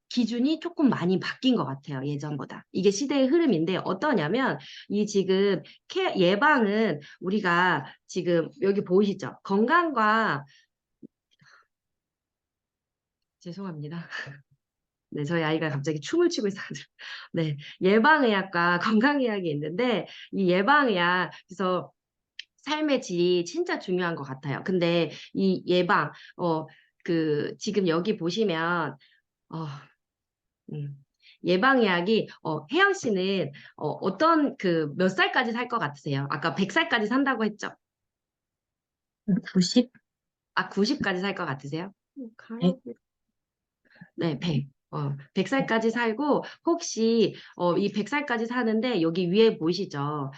기준이 조금 많이 바뀐 것 같아요. 예전보다. 이게 시대의 흐름인데 어떠냐면 이 지금 예방은 우리가 지금 여기 보이시죠? 건강과 죄송합니다. 네, 저희 아이가 갑자기 춤을 추고 있어가지고. 네, 예방의학과 건강의학이 있는데 이 예방의학 그래서 삶의 질이 진짜 중요한 것 같아요. 근데 이 예방 지금 여기 보시면 어, 음. 예방의학이, 혜영 씨는, 어떤, 몇 살까지 살 것 같으세요? 아까 100살까지 산다고 했죠? 90? 아, 90까지 살 것 같으세요? 100? 네, 100. 100살까지 살고, 혹시, 이 100살까지 사는데, 여기 위에 보이시죠?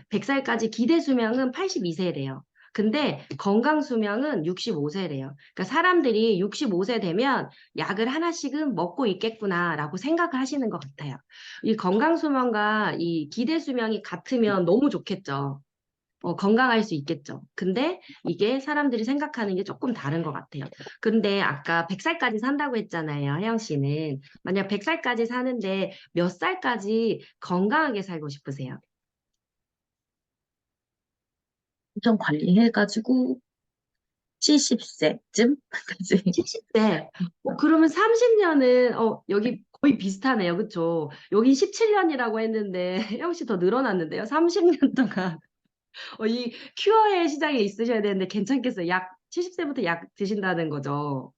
100살까지 기대 수명은 82세래요. 근데 건강 수명은 65세래요. 그러니까 사람들이 65세 되면 약을 하나씩은 먹고 있겠구나라고 생각을 하시는 것 같아요. 이 건강 수명과 이 기대 수명이 같으면 너무 좋겠죠. 건강할 수 있겠죠. 근데 이게 사람들이 생각하는 게 조금 다른 것 같아요. 근데 아까 100살까지 산다고 했잖아요, 혜영 씨는. 만약 100살까지 사는데 몇 살까지 건강하게 살고 싶으세요? 좀 관리해가지고 70세쯤까지. 70대. 그러면 30년은, 여기 거의 비슷하네요. 그쵸? 여기 17년이라고 했는데, 혜영 씨 더 늘어났는데요. 30년 동안. 이 큐어의 시장에 있으셔야 되는데 괜찮겠어요? 70세부터 약 드신다는 거죠.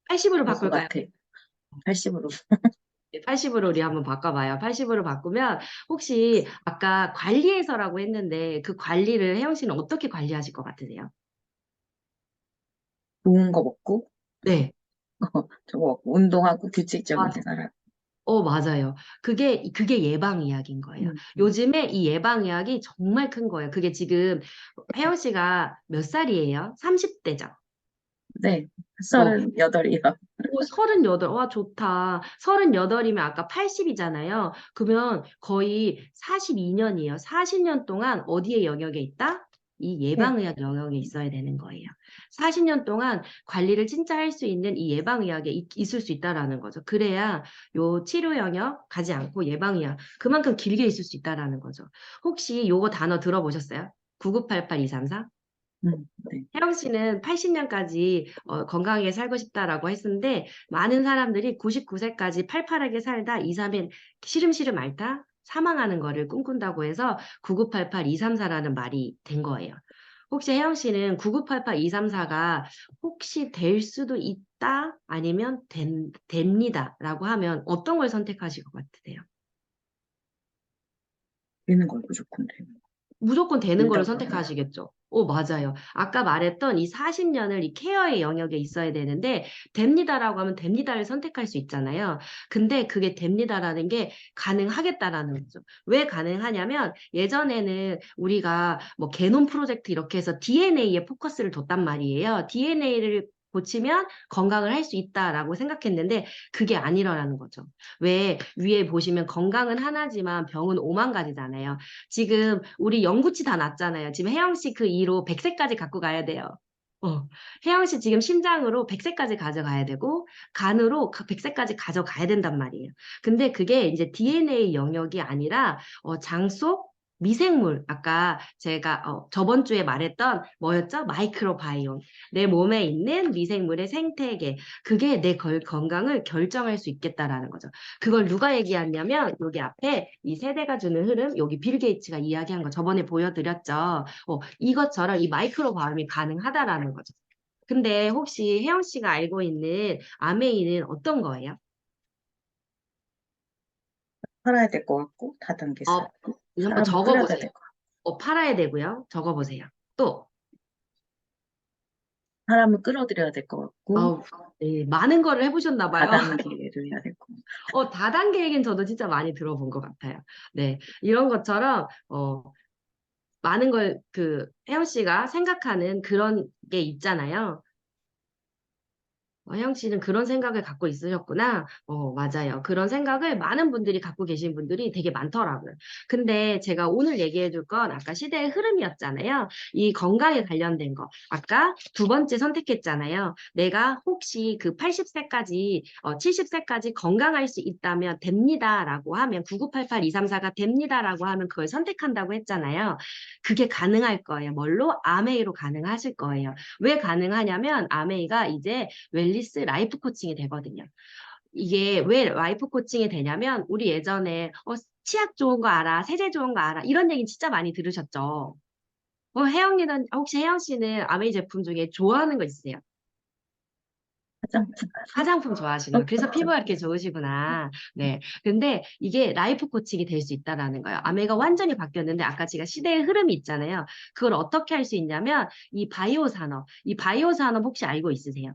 80으로 그럴 것 바꿀까요? 같아. 80으로. 80으로 우리 한번 바꿔봐요. 80으로 바꾸면 혹시 아까 관리해서라고 했는데 그 관리를 혜영 씨는 어떻게 관리하실 것 같으세요? 좋은 거 먹고, 네. 저거 먹고, 운동하고 규칙적인 맞아. 생활을. 맞아요. 그게 예방 의학인 거예요. 음, 요즘에 이 예방 의학이 정말 큰 거예요. 그게 지금 혜영 씨가 몇 살이에요? 30대죠? 네. 38이요. 38. 와, 좋다. 38이면 아까 80이잖아요. 그러면 거의 42년이에요. 40년 동안 어디의 영역에 있다? 이 네. 예방의학 영역에 있어야 되는 거예요. 40년 동안 관리를 진짜 할 수 있는 이 예방의학에 있을 수 있다라는 거죠. 그래야 요 치료 영역 가지 않고 예방의학 그만큼 길게 있을 수 있다라는 거죠. 혹시 요거 단어 들어보셨어요? 9988234? 네. 혜영 씨는 80년까지 건강하게 살고 싶다라고 했는데 많은 사람들이 99세까지 팔팔하게 살다 2, 3일 시름시름 앓다 사망하는 거를 꿈꾼다고 해서 9988234라는 말이 된 거예요. 혹시 혜영 씨는 9988234가 혹시 될 수도 있다 아니면 됩니다라고 하면 어떤 걸 선택하실 것 같으세요? 되는 걸 무조건 돼요. 무조건 되는 거를 된다고 선택하시겠죠. 맞아요. 아까 말했던 이 40년을 이 케어의 영역에 있어야 되는데, 됩니다라고 하면 됩니다를 선택할 수 있잖아요. 근데 그게 됩니다라는 게 가능하겠다라는 거죠. 왜 가능하냐면, 예전에는 우리가 뭐 게놈 프로젝트 이렇게 해서 DNA에 포커스를 뒀단 말이에요. DNA를 고치면 건강을 할 수 있다라고 생각했는데, 그게 아니라는 거죠. 왜 위에 보시면 건강은 하나지만 병은 5만 가지잖아요. 지금 우리 영구치 다 났잖아요. 지금 혜영 씨 그 이로 100세까지 갖고 가야 돼요. 혜영 씨 지금 심장으로 100세까지 가져가야 되고 간으로 100세까지 가져가야 된단 말이에요. 근데 그게 이제 DNA 영역이 아니라 장 속 미생물, 아까 제가 저번 주에 말했던 뭐였죠? 마이크로바이옴. 내 몸에 있는 미생물의 생태계. 그게 내 건강을 결정할 수 있겠다라는 거죠. 그걸 누가 얘기했냐면 여기 앞에 이 세대가 주는 흐름, 여기 빌 게이츠가 이야기한 거 저번에 보여드렸죠. 이것처럼 이 마이크로바이옴이 가능하다라는 거죠. 근데 혹시 혜영 씨가 알고 있는 아메이는 어떤 거예요? 팔아야 될 것 같고 다단계살. 한번 사람을 끌어야 적어보세요. 될 것 같고 팔아야 되고요. 적어보세요. 또, 사람을 끌어들여야 될 것 같고 네, 많은 거를 해보셨나 봐요. 다단계를 해야 될 것 같고. 다단계 얘기는 저도 진짜 많이 들어본 것 같아요. 네, 이런 것처럼, 많은 걸, 혜영 씨가 생각하는 그런 게 있잖아요. 혜영 씨는 그런 생각을 갖고 있으셨구나. 맞아요. 그런 생각을 많은 분들이 갖고 계신 분들이 되게 많더라고요. 근데 제가 오늘 얘기해 줄 건 아까 시대의 흐름이었잖아요. 이 건강에 관련된 거. 아까 두 번째 선택했잖아요. 내가 혹시 그 80세까지, 70세까지 건강할 수 있다면 됩니다라고 하면 9988234가 됩니다라고 하면 그걸 선택한다고 했잖아요. 그게 가능할 거예요. 뭘로? 아메이로 가능하실 거예요. 왜 가능하냐면 아메이가 이제 웰리스 라이프 코칭이 되거든요. 이게 왜 라이프 코칭이 되냐면 우리 예전에 치약 좋은 거 알아, 세제 좋은 거 알아 이런 얘기 진짜 많이 들으셨죠. 혹시 혜영 씨는 아메이 제품 중에 좋아하는 거 있으세요? 화장품. 화장품 좋아하시는 거. 그래서 피부가 이렇게 좋으시구나. 네. 근데 이게 라이프 코칭이 될 수 있다라는 거예요. 아메가 완전히 바뀌었는데 아까 제가 시대의 흐름이 있잖아요. 그걸 어떻게 할 수 있냐면 이 바이오 산업 혹시 알고 있으세요?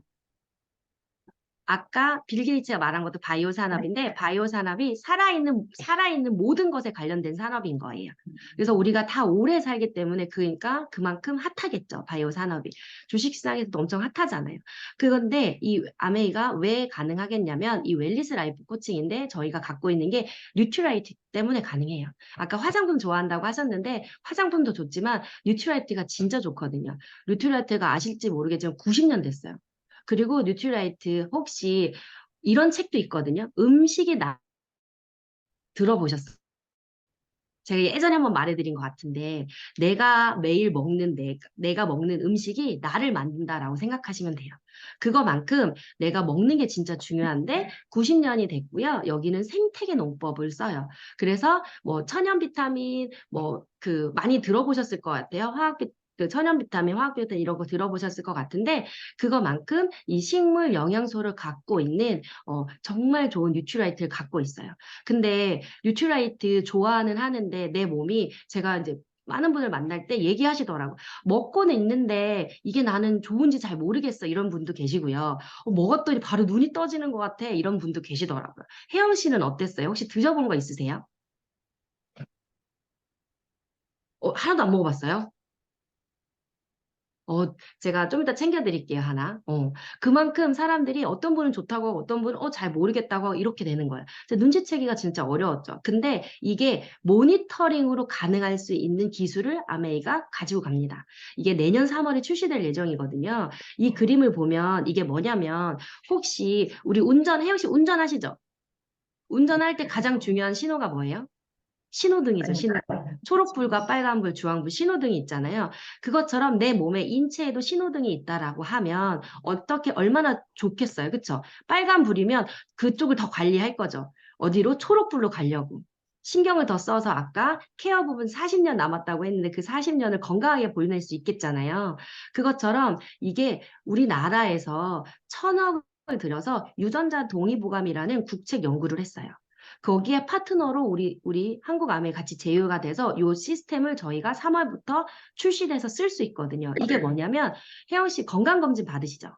아까 빌 게이츠가 말한 것도 바이오 산업인데 바이오 산업이 살아있는 모든 것에 관련된 산업인 거예요. 그래서 우리가 다 오래 살기 때문에 그러니까 그만큼 핫하겠죠. 바이오 산업이. 주식시장에서도 엄청 핫하잖아요. 그런데 이 아메이가 왜 가능하겠냐면 이 웰리스 라이프 코칭인데 저희가 갖고 있는 게 뉴트라이트 때문에 가능해요. 아까 화장품 좋아한다고 하셨는데 화장품도 좋지만 뉴트라이트가 진짜 좋거든요. 뉴트라이트가 아실지 모르겠지만 90년 됐어요. 그리고 뉴트라이트 혹시 이런 책도 있거든요. 음식이 들어보셨어요? 제가 예전에 한번 말해드린 것 같은데 내가 매일 먹는 내가 먹는 음식이 나를 만든다라고 생각하시면 돼요. 그거만큼 내가 먹는 게 진짜 중요한데 90년이 됐고요. 여기는 생태계 농법을 써요. 그래서 뭐 천연 비타민 많이 들어보셨을 것 같아요. 천연 비타민, 화학 비타민 이런 거 들어보셨을 것 같은데 그거만큼 이 식물 영양소를 갖고 있는 정말 좋은 뉴트라이트를 갖고 있어요. 근데 뉴트라이트 좋아는 하는데 내 몸이 제가 이제 많은 분을 만날 때 얘기하시더라고. 먹고는 있는데 이게 나는 좋은지 잘 모르겠어. 이런 분도 계시고요. 먹었더니 바로 눈이 떠지는 것 같아. 이런 분도 계시더라고요. 혜영 씨는 어땠어요? 혹시 드셔본 거 있으세요? 하나도 안 먹어봤어요? 제가 좀 이따 챙겨드릴게요, 하나. 그만큼 사람들이 어떤 분은 좋다고 하고 어떤 분은 잘 모르겠다고 하고 이렇게 되는 거예요. 눈치채기가 진짜 어려웠죠. 근데 이게 모니터링으로 가능할 수 있는 기술을 아메이가 가지고 갑니다. 이게 내년 3월에 출시될 예정이거든요. 이 그림을 보면 이게 뭐냐면 혹시 우리 혜영 씨 운전하시죠? 운전할 때 가장 중요한 신호가 뭐예요? 신호등이죠, 신호등. 초록불과 빨간불, 주황불 신호등이 있잖아요. 그것처럼 내 몸의 인체에도 신호등이 있다라고 하면 얼마나 좋겠어요. 그쵸? 빨간불이면 그쪽을 더 관리할 거죠. 어디로? 초록불로 가려고. 신경을 더 써서 아까 케어 부분 40년 남았다고 했는데 그 40년을 건강하게 보낼 수 있겠잖아요. 그것처럼 이게 우리나라에서 1,000억을 들여서 유전자 동의보감이라는 국책 연구를 했어요. 거기에 파트너로 우리 한국암에 같이 제휴가 돼서 요 시스템을 저희가 3월부터 출시돼서 쓸 수 있거든요. 이게 뭐냐면 혜영 씨 건강검진 받으시죠?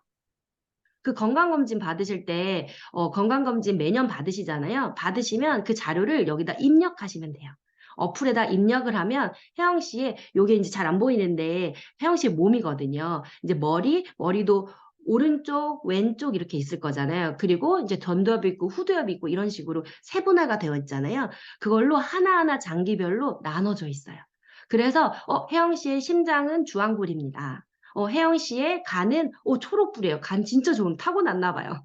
그 건강검진 받으실 때 건강검진 매년 받으시잖아요. 받으시면 그 자료를 여기다 입력하시면 돼요. 어플에다 입력을 하면 혜영 씨의 요게 이제 잘 안 보이는데 혜영 씨의 몸이거든요. 이제 머리도 오른쪽, 왼쪽 이렇게 있을 거잖아요. 그리고 이제 전두엽이 있고 후두엽이 있고 이런 식으로 세분화가 되어 있잖아요. 그걸로 하나하나 장기별로 나눠져 있어요. 그래서 혜영 씨의 심장은 주황불입니다. 혜영 씨의 간은 초록불이에요. 간 진짜 좋은 타고났나 봐요.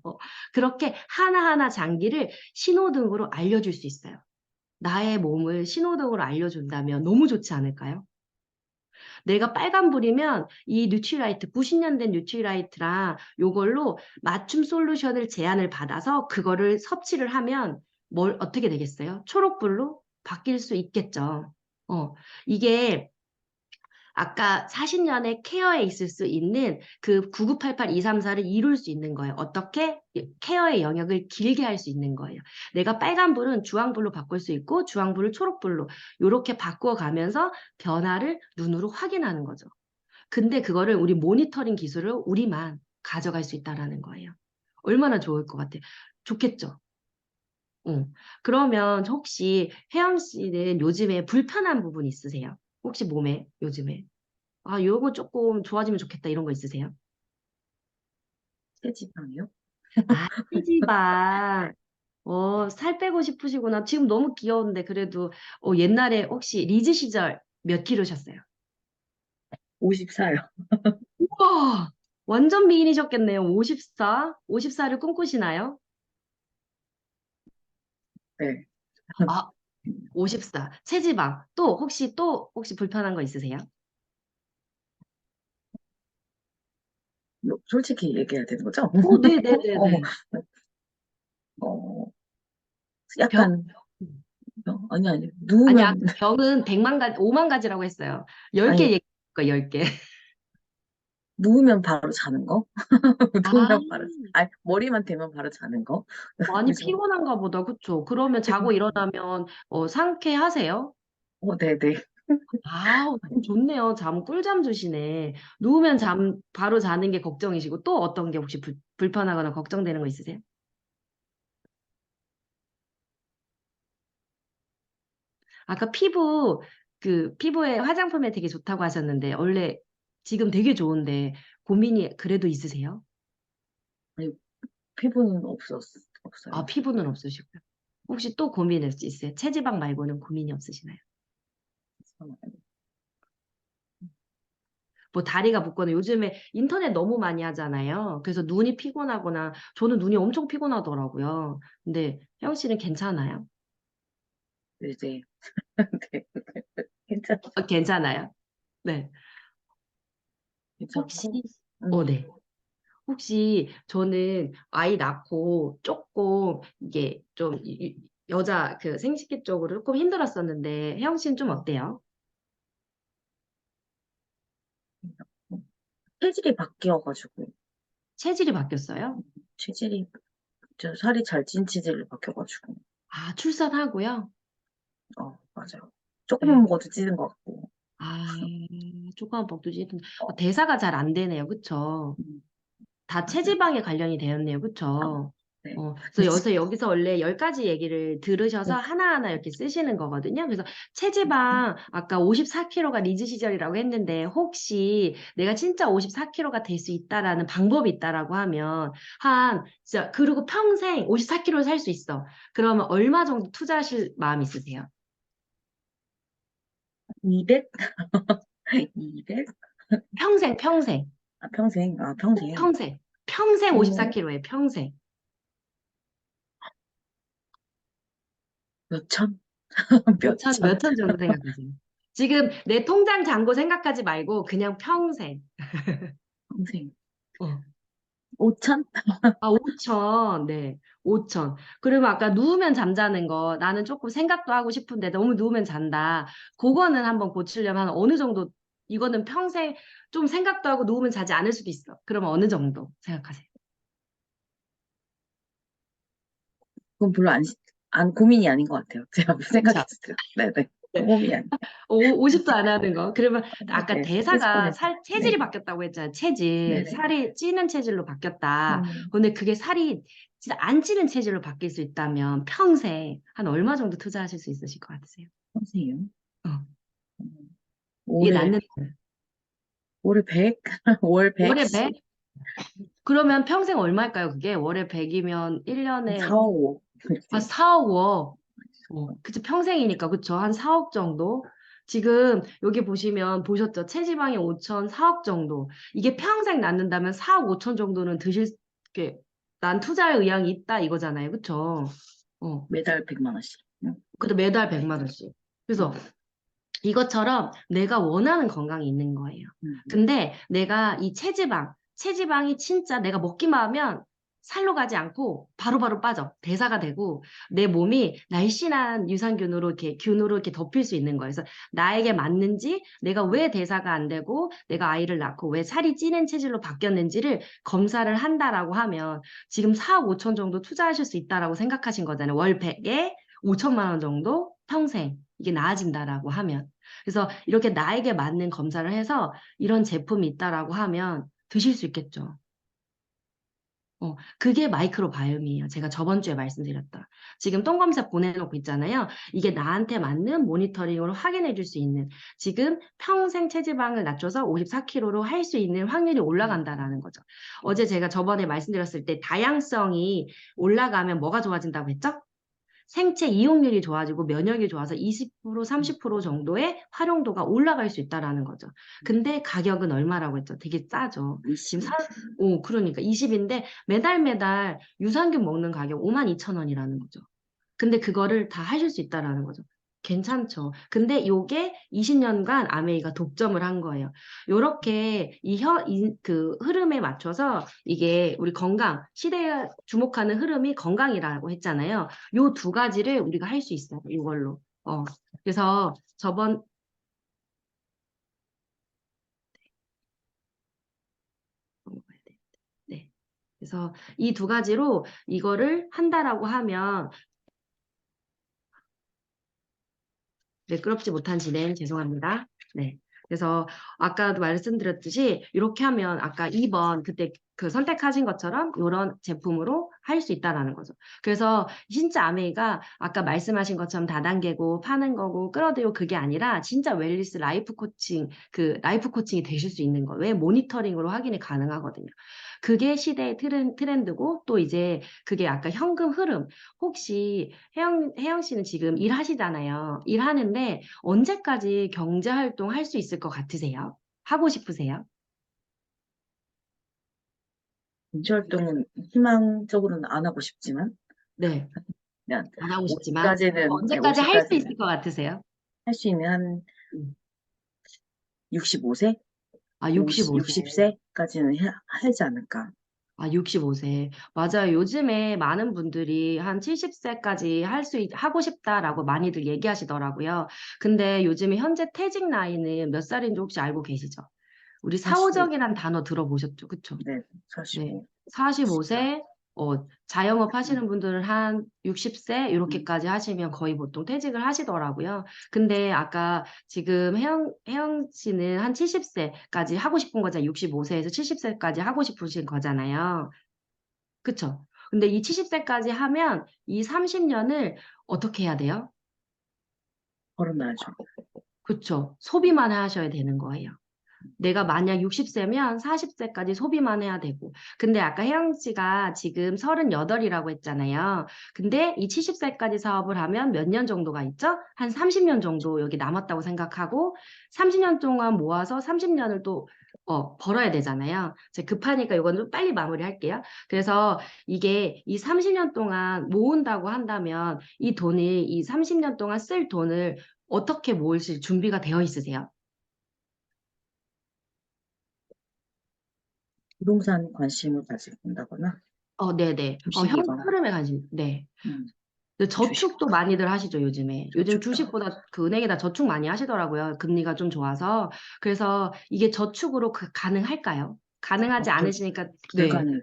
그렇게 하나하나 장기를 신호등으로 알려줄 수 있어요. 나의 몸을 신호등으로 알려준다면 너무 좋지 않을까요? 내가 빨간불이면 이 뉴트리라이트 90년 된 뉴트리라이트랑 요걸로 맞춤 솔루션을 제안을 받아서 그거를 섭취를 하면 어떻게 되겠어요? 초록불로 바뀔 수 있겠죠. 이게 아까 40년의 케어에 있을 수 있는 그 9988-234를 이룰 수 있는 거예요. 어떻게? 케어의 영역을 길게 할 수 있는 거예요. 내가 빨간불은 주황불로 바꿀 수 있고 주황불을 초록불로 이렇게 바꾸어 가면서 변화를 눈으로 확인하는 거죠. 근데 그거를 우리 모니터링 기술을 우리만 가져갈 수 있다라는 거예요. 얼마나 좋을 것 같아요. 좋겠죠? 응. 그러면 혹시 혜영 씨는 요즘에 불편한 부분 있으세요? 혹시 몸에 요즘에? 요거 조금 좋아지면 좋겠다 이런 거 있으세요? 체지방이요? 체지방. 살 빼고 싶으시구나. 지금 너무 귀여운데 그래도 옛날에 혹시 리즈 시절 몇 킬로셨어요? 54요. 우와! 완전 미인이셨겠네요. 54? 54를 꿈꾸시나요? 네. 아, 54. 체지방. 또 혹시 불편한 거 있으세요? 솔직히 얘기해야 되는 거죠? 어, 네네네네. 어, 병? 약간, 아니, 아니, 아까 누우면, 병은 100만 가지, 5만 가지라고 했어요. 아니, 10개 얘기할 거예요, 10개. 누우면 바로 자는 거? 아, 누우면 바로, 아니, 머리만 대면 바로 자는 거? 많이 그래서, 피곤한가 보다. 그쵸? 그러면 자고 일어나면 상쾌하세요? 네네. 좋네요. 꿀잠 주시네. 누우면 바로 자는 게 걱정이시고 또 어떤 게 혹시 불편하거나 걱정되는 거 있으세요? 아까 피부에 화장품에 되게 좋다고 하셨는데 원래 지금 되게 좋은데 고민이 그래도 있으세요? 아니, 피부는 없어요. 피부는 없으시고요. 혹시 또 고민 있으세요? 체지방 말고는 고민이 없으시나요? 뭐 다리가 붓거나 요즘에 인터넷 너무 많이 하잖아요. 그래서 눈이 피곤하거나 저는 눈이 엄청 피곤하더라고요. 근데 혜영 씨는 괜찮아요? 이제, 네, 괜찮, 괜찮아요? 네. 혹시 괜찮고, 음, 네. 혹시 저는 아이 낳고 조금 이게 좀 여자 그 생식기 쪽으로 조금 힘들었었는데 혜영 씨는 좀 어때요? 체질이 바뀌어가지고, 체질이 바뀌었어요? 체질이, 저 살이 잘 찐 체질로 바뀌어가지고, 출산하고요? 맞아요. 조금만 네. 먹어도 찌는 것 같고, 아, 조그만 복두지. 어, 대사가 잘 안 되네요. 그쵸? 음, 다 맞아요. 체지방에 관련이 되었네요. 아, 그쵸? 네. 그래서 여기서 원래 10가지 얘기를 들으셔서 하나하나 이렇게 쓰시는 거거든요. 그래서 체지방, 아까 54kg가 리즈 시절이라고 했는데, 혹시 내가 진짜 54kg가 될 수 있다라는 방법이 있다라고 하면, 진짜, 그리고 평생 54kg 살 수 있어. 그러면 얼마 정도 투자하실 마음 있으세요? 200? 200? 평생, 평생, 평생, 평생. 평생. 평생 어, 54kg에 평생. 몇 천? 몇 천? 몇 천 정도 생각하세요? 지금 내 통장 잔고 생각하지 말고 그냥 평생. 평생. 어. 5천? 5천. 네. 5천. 그리고 아까 누우면 잠자는 거 나는 조금 생각도 하고 싶은데 너무 누우면 잔다. 그거는 한번 고치려면 어느 정도 이거는 평생 좀 생각도 하고 누우면 자지 않을 수도 있어. 그러면 어느 정도 생각하세요? 그건 별로 고민이 아닌 것 같아요. 제가 그쵸? 생각했어요. 네네. 네. 고민이 아니. 50도 안 하는 거. 그러면 아까 네. 대사가 스트레스 체질이 네. 바뀌었다고 했잖아요. 체질. 네네. 살이 찌는 체질로 바뀌었다. 음, 근데 그게 살이 진짜 안 찌는 체질로 바뀔 수 있다면 평생 한 얼마 정도 투자하실 수 있으실 것 같으세요? 선생님. 어. 음, 이게 올해, 낫는 올해 100? 월 월에 100씩 100? 그러면 평생 얼마일까요? 그게 월에 100이면 1년에 4, 5. 한 4억 억. 그쵸, 평생이니까, 그쵸. 한 4억 정도? 지금 여기 보셨죠? 체지방이 5천, 4억 정도. 이게 평생 낳는다면 4억 5천 정도는 게, 난 투자할 의향이 있다 이거잖아요. 그쵸? 어. 매달 100만 원씩. 근데 매달 100만 원씩. 그래서 이것처럼 내가 원하는 건강이 있는 거예요. 음, 근데 내가 이 체지방이 진짜 내가 먹기만 하면 살로 가지 않고 바로바로 빠져. 대사가 되고 내 몸이 날씬한 유산균으로 이렇게 덮일 수 있는 거예요. 그래서 나에게 맞는지 내가 왜 대사가 안 되고 내가 아이를 낳고 왜 살이 찌는 체질로 바뀌었는지를 검사를 한다라고 하면 지금 4억 5천 정도 투자하실 수 있다라고 생각하신 거잖아요. 월 100에 5천만 원 정도 평생 이게 나아진다라고 하면. 그래서 이렇게 나에게 맞는 검사를 해서 이런 제품이 있다라고 하면 드실 수 있겠죠. 그게 마이크로바이옴이에요. 제가 저번 주에 말씀드렸다. 지금 똥검사 보내놓고 있잖아요. 이게 나한테 맞는 모니터링으로 확인해 줄 수 있는 지금 평생 체지방을 낮춰서 54kg로 할 수 있는 확률이 올라간다라는 거죠. 어제 제가 저번에 말씀드렸을 때 다양성이 올라가면 뭐가 좋아진다고 했죠? 생체 이용률이 좋아지고 면역이 좋아서 20%, 30% 정도의 활용도가 올라갈 수 있다라는 거죠. 근데 가격은 얼마라고 했죠? 되게 싸죠. 지금 20. 그러니까 20인데 매달 유산균 먹는 가격 52,000원이라는 거죠. 근데 그거를 다 하실 수 있다라는 거죠. 괜찮죠. 근데 요게 20년간 아메이가 독점을 한 거예요. 요렇게 그 흐름에 맞춰서 이게 우리 건강, 시대에 주목하는 흐름이 건강이라고 했잖아요. 요 두 가지를 우리가 할 수 있어요. 이걸로. 그래서 네. 그래서 이 두 가지로 이거를 한다라고 하면 매끄럽지 못한 진행 죄송합니다. 네. 그래서 아까도 말씀드렸듯이 이렇게 하면 아까 2번 그때 그 선택하신 것처럼 이런 제품으로 할 수 있다라는 거죠. 그래서 진짜 아메이가 아까 말씀하신 것처럼 다단계고 파는 거고 끌어들이고 그게 아니라 진짜 웰니스 라이프 코칭 그 라이프 코칭이 되실 수 있는 거예요. 왜 모니터링으로 확인이 가능하거든요. 그게 시대의 트렌드고 또 이제 그게 아까 현금 흐름 혹시 혜영 씨는 지금 일하시잖아요. 일하는데 언제까지 경제 활동 할 수 있을 것 같으세요? 하고 싶으세요? 경제 활동은 희망적으로는 안 하고 싶지만, 네, 그냥 안 하고 싶지만 50까지는, 네, 언제까지 할 수 있을 50까지는 것 같으세요? 할 수 있는 한 음. 65세? 아, 65세. 60세까지는 하지 않을까. 아, 65세. 맞아요. 요즘에 많은 분들이 한 70세까지 하고 싶다라고 많이들 얘기하시더라고요. 근데 요즘에 현재 퇴직 나이는 몇 살인지 혹시 알고 계시죠? 우리 45, 사후적이란 단어 들어보셨죠? 그쵸? 네, 네. 45. 45세, 자영업 음, 하시는 분들은 한 60세, 음. 이렇게까지 하시면 거의 보통 퇴직을 하시더라고요. 근데 아까 지금 혜영 씨는 한 70세까지 하고 싶은 거잖아요. 65세에서 70세까지 하고 싶으신 거잖아요. 그쵸? 근데 이 70세까지 하면 이 30년을 어떻게 해야 돼요? 걸어놔야죠. 그쵸? 소비만 하셔야 되는 거예요. 내가 만약 60세면 40세까지 소비만 해야 되고. 근데 아까 혜영 씨가 지금 38이라고 했잖아요. 근데 이 70세까지 사업을 하면 몇 년 정도가 있죠? 한 30년 정도 여기 남았다고 생각하고 30년 동안 모아서 30년을 또 벌어야 되잖아요. 제가 급하니까 이건 좀 빨리 마무리할게요. 그래서 이게 이 30년 동안 모은다고 한다면 이 30년 동안 쓸 돈을 어떻게 모으실 준비가 되어 있으세요? 부동산 관심을 가진다거나, 네네. 현금 주식이거나, 흐름에 관심, 네. 음, 근데 주식, 저축도 많이들 하시죠, 요즘에. 요즘 저축도 주식보다 그 은행에다 저축 많이 하시더라고요. 금리가 좀 좋아서. 그래서 이게 저축으로 가능할까요? 가능하지 않으시니까, 네. 불가능.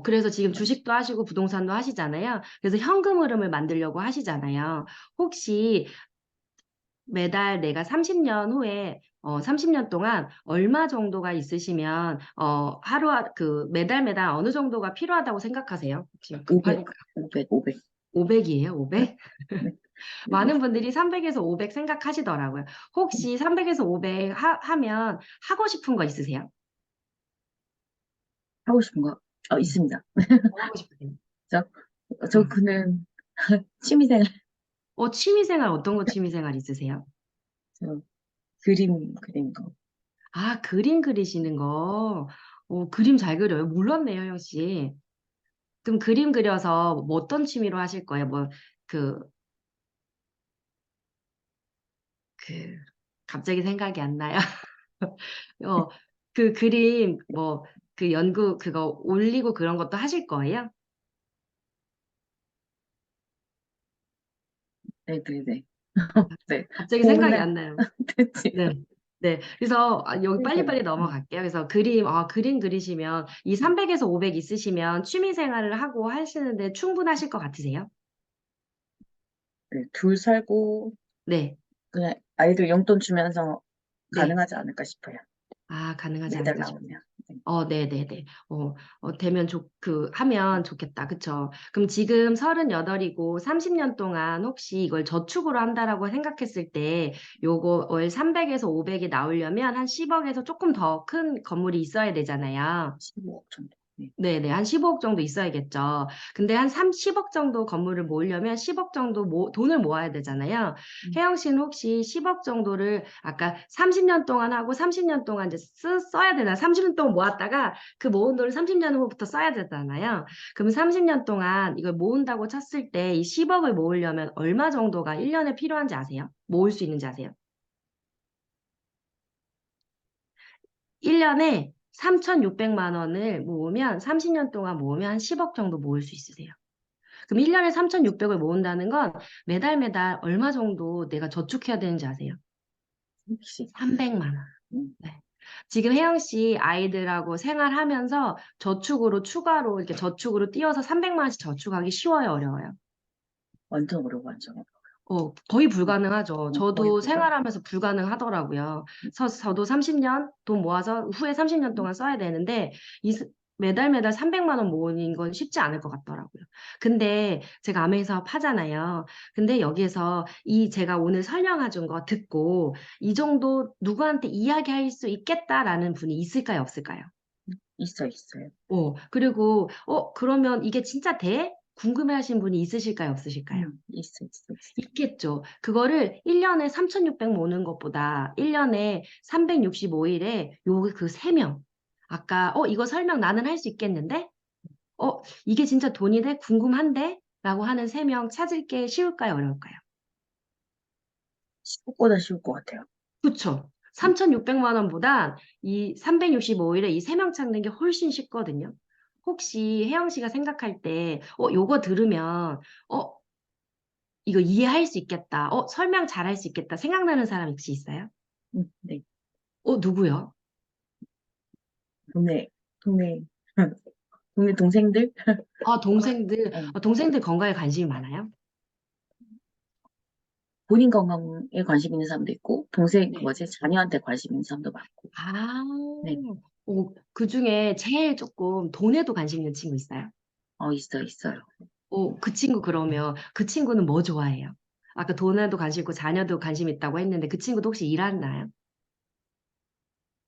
그래서 지금 주식도 하시고 부동산도 하시잖아요. 그래서 현금 흐름을 만들려고 하시잖아요. 혹시 매달 내가 30년 후에 30년 동안 얼마 정도가 있으시면 매달 매달 어느 정도가 필요하다고 생각하세요? 혹시 500, 500, 500. 500이에요? 500? 네. 많은 분들이 300에서 500 생각하시더라고요. 혹시 300에서 500 하면 하고 싶은 거 있으세요? 하고 싶은 거 네. 있습니다. 뭐 하고 싶으세요? 저 음. 그는 취미생활, 취미생활 어떤 거 취미생활 있으세요? 저 그림 그리는 거. 아, 그림 그리시는 거. 그림 잘 그려요. 몰랐네요, 형 씨. 그럼 그림 그려서 뭐 어떤 취미로 하실 거예요? 그, 그, 갑자기 생각이 안 나요. 어, 그 그림, 그거 올리고 그런 것도 하실 거예요? 네네네. 네. 갑자기 생각이 보면 안 나요. 됐지. 네. 네. 그래서 여기 취미생활. 빨리빨리 넘어갈게요. 그래서 그림 그리시면 이 300에서 500 있으시면 취미 생활을 하고 하시는데 충분하실 것 같으세요? 네, 둘 살고 네. 그냥 아이들 용돈 주면서 네. 가능하지 않을까 싶어요. 아, 가능하지 매달 않을까 싶어요. 나오면. 네. 네네네. 되면 하면 좋겠다. 그쵸? 그럼 지금 38이고 30년 동안 혹시 이걸 저축으로 한다라고 생각했을 때 요거 월 300에서 500이 나오려면 한 10억에서 조금 더 큰 건물이 있어야 되잖아요. 15억 정도. 네. 네네, 한 15억 정도 있어야겠죠. 근데 한 10억 정도 건물을 모으려면 10억 정도 돈을 모아야 되잖아요. 음, 혜영 씨는 혹시 10억 정도를 아까 30년 동안 하고 30년 동안 이제 써야 되나? 30년 동안 모았다가 그 모은 돈을 30년 후부터 써야 되잖아요. 그럼 30년 동안 이걸 모은다고 쳤을 때 이 10억을 모으려면 얼마 정도가 1년에 필요한지 아세요? 모을 수 있는지 아세요? 1년에 3,600만 원을 모으면 30년 동안 모으면 한 10억 정도 모을 수 있으세요. 그럼 1년에 3,600을 모은다는 건 매달 매달 얼마 정도 내가 저축해야 되는지 아세요? 혹시 300만 원. 음, 네. 지금 혜영 씨 아이들하고 생활하면서 추가로 이렇게 저축으로 띄워서 300만 원씩 저축하기 쉬워요, 어려워요? 완전 어려워하죠. 거의 불가능하죠. 거의 저도 불가. 생활하면서 불가능하더라고요. 저도 30년 돈 모아서 후에 30년 동안 써야 되는데, 매달 매달 300만 원 모으는 건 쉽지 않을 것 같더라고요. 근데 제가 아메 사업 하잖아요. 근데 여기에서 제가 오늘 설명해 준 거 듣고 이 정도 누구한테 이야기할 수 있겠다라는 분이 있을까요, 없을까요? 있어요. 그리고, 그러면 이게 진짜 돼? 궁금해 하신 분이 있으실까요, 없으실까요? 있어. 있겠죠. 그거를 1년에 3,600 모으는 것보다 1년에 365일에 그 3명. 아까, 이거 설명 나는 할 수 있겠는데? 이게 진짜 돈이 돼? 궁금한데? 라고 하는 3명 찾을 게 쉬울까요, 어려울까요? 생각보다 쉬울 것 같아요. 그쵸. 음, 3,600만 원보다 이 365일에 이 3명 찾는 게 훨씬 쉽거든요. 혹시 혜영 씨가 생각할 때, 요거 들으면, 이거 이해할 수 있겠다. 설명 잘할 수 있겠다. 생각나는 사람 혹시 있어요? 네. 누구요? 동네, 동네, 동네 동생들? 어, 동생들 건강에 관심이 많아요? 본인 건강에 관심 있는 사람도 있고, 네. 자녀한테 관심 있는 사람도 많고. 아, 네. 그 중에 제일 조금 돈에도 관심 있는 친구 있어요? 있어요. 그 친구 그러면 그 친구는 뭐 좋아해요? 아까 돈에도 관심 있고 자녀도 관심 있다고 했는데 그 친구도 혹시 일하나요?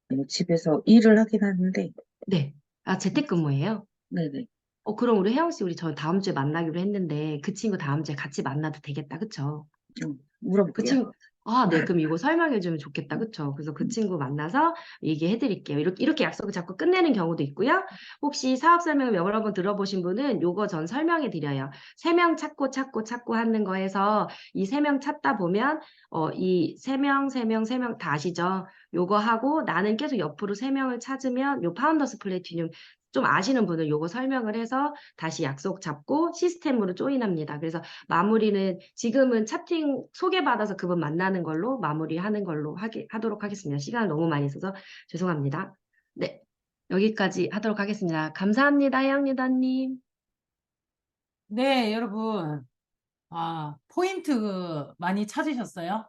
네, 집에서 일을 하긴 하는데, 네. 아, 재택근무예요? 네네. 그럼 우리 혜영 씨, 저 다음 주에 만나기로 했는데 그 친구 다음 주에 같이 만나도 되겠다, 그쵸? 그 물어볼게요. 친구, 네, 그럼 이거 설명해주면 좋겠다. 그쵸? 그래서 그 친구 만나서 얘기해드릴게요. 이렇게 약속을 잡고 끝내는 경우도 있고요. 혹시 사업 설명을 여러 번 들어보신 분은 요거 전 설명해드려요. 3명 찾고 하는 거에서 이 3명 찾다 보면, 이 3명 다 아시죠? 요거 하고 나는 계속 옆으로 3명을 찾으면 요 파운더스 플래티늄 좀 아시는 분은 요거 설명을 해서 다시 약속 잡고 시스템으로 조인합니다. 그래서 마무리는 지금은 차팅 소개받아서 그분 만나는 걸로 마무리하는 걸로 하도록 하겠습니다. 시간을 너무 많이 써서 죄송합니다. 네. 여기까지 하도록 하겠습니다. 감사합니다, 해양유다님. 네, 여러분. 포인트 많이 찾으셨어요?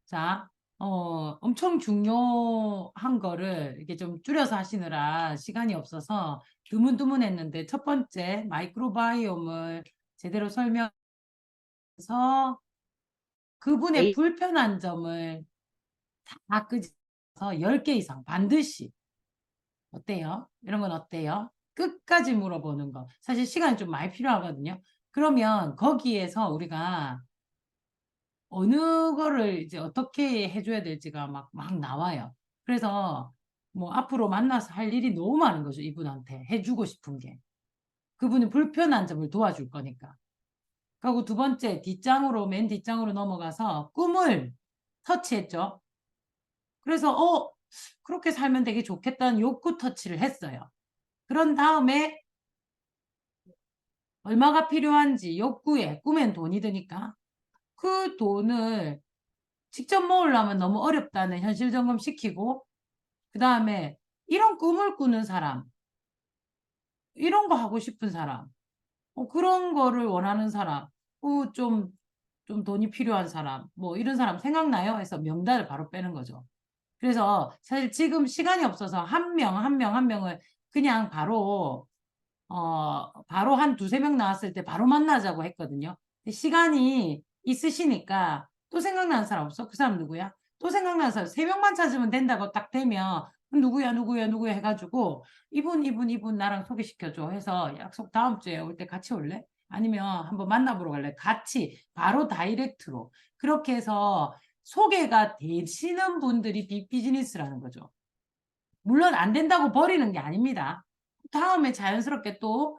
자, 엄청 중요한 거를 이렇게 좀 줄여서 하시느라 시간이 없어서 드문드문했는데 첫 번째 마이크로바이옴을 제대로 설명해서 그분의 에이, 불편한 점을 다 끄집어서 10개 이상 반드시 어때요? 이런 건 어때요? 끝까지 물어보는 거. 사실 시간이 좀 많이 필요하거든요. 그러면 거기에서 우리가 어느 거를 이제 어떻게 해줘야 될지가 막 나와요. 그래서 뭐 앞으로 만나서 할 일이 너무 많은 거죠. 이분한테 해주고 싶은 게. 그분이 불편한 점을 도와줄 거니까. 그리고 두 번째, 맨 뒷장으로 넘어가서 꿈을 터치했죠. 그래서, 그렇게 살면 되게 좋겠다는 욕구 터치를 했어요. 그런 다음에 얼마가 필요한지 욕구에, 꿈엔 돈이 드니까 그 돈을 직접 모으려면 너무 어렵다는 현실 점검 시키고, 그 다음에 이런 꿈을 꾸는 사람, 이런 거 하고 싶은 사람, 그런 거를 원하는 사람, 좀 돈이 필요한 사람, 뭐 이런 사람 생각나요? 해서 명단을 바로 빼는 거죠. 그래서 사실 지금 시간이 없어서 한 명, 한 명, 한 명을 그냥 바로 한 두세 명 나왔을 때 바로 만나자고 했거든요. 근데 시간이 있으시니까 또 생각나는 사람 없어? 그 사람 누구야? 또 생각나는 사람 세 명만 찾으면 된다고 딱 되면 누구야 누구야 누구야 해가지고 이분 나랑 소개시켜줘 해서 약속 다음 주에 올 때 같이 올래? 아니면 한번 만나보러 갈래? 같이 바로 다이렉트로 그렇게 해서 소개가 되시는 분들이 빅비즈니스라는 거죠. 물론 안 된다고 버리는 게 아닙니다. 다음에 자연스럽게 또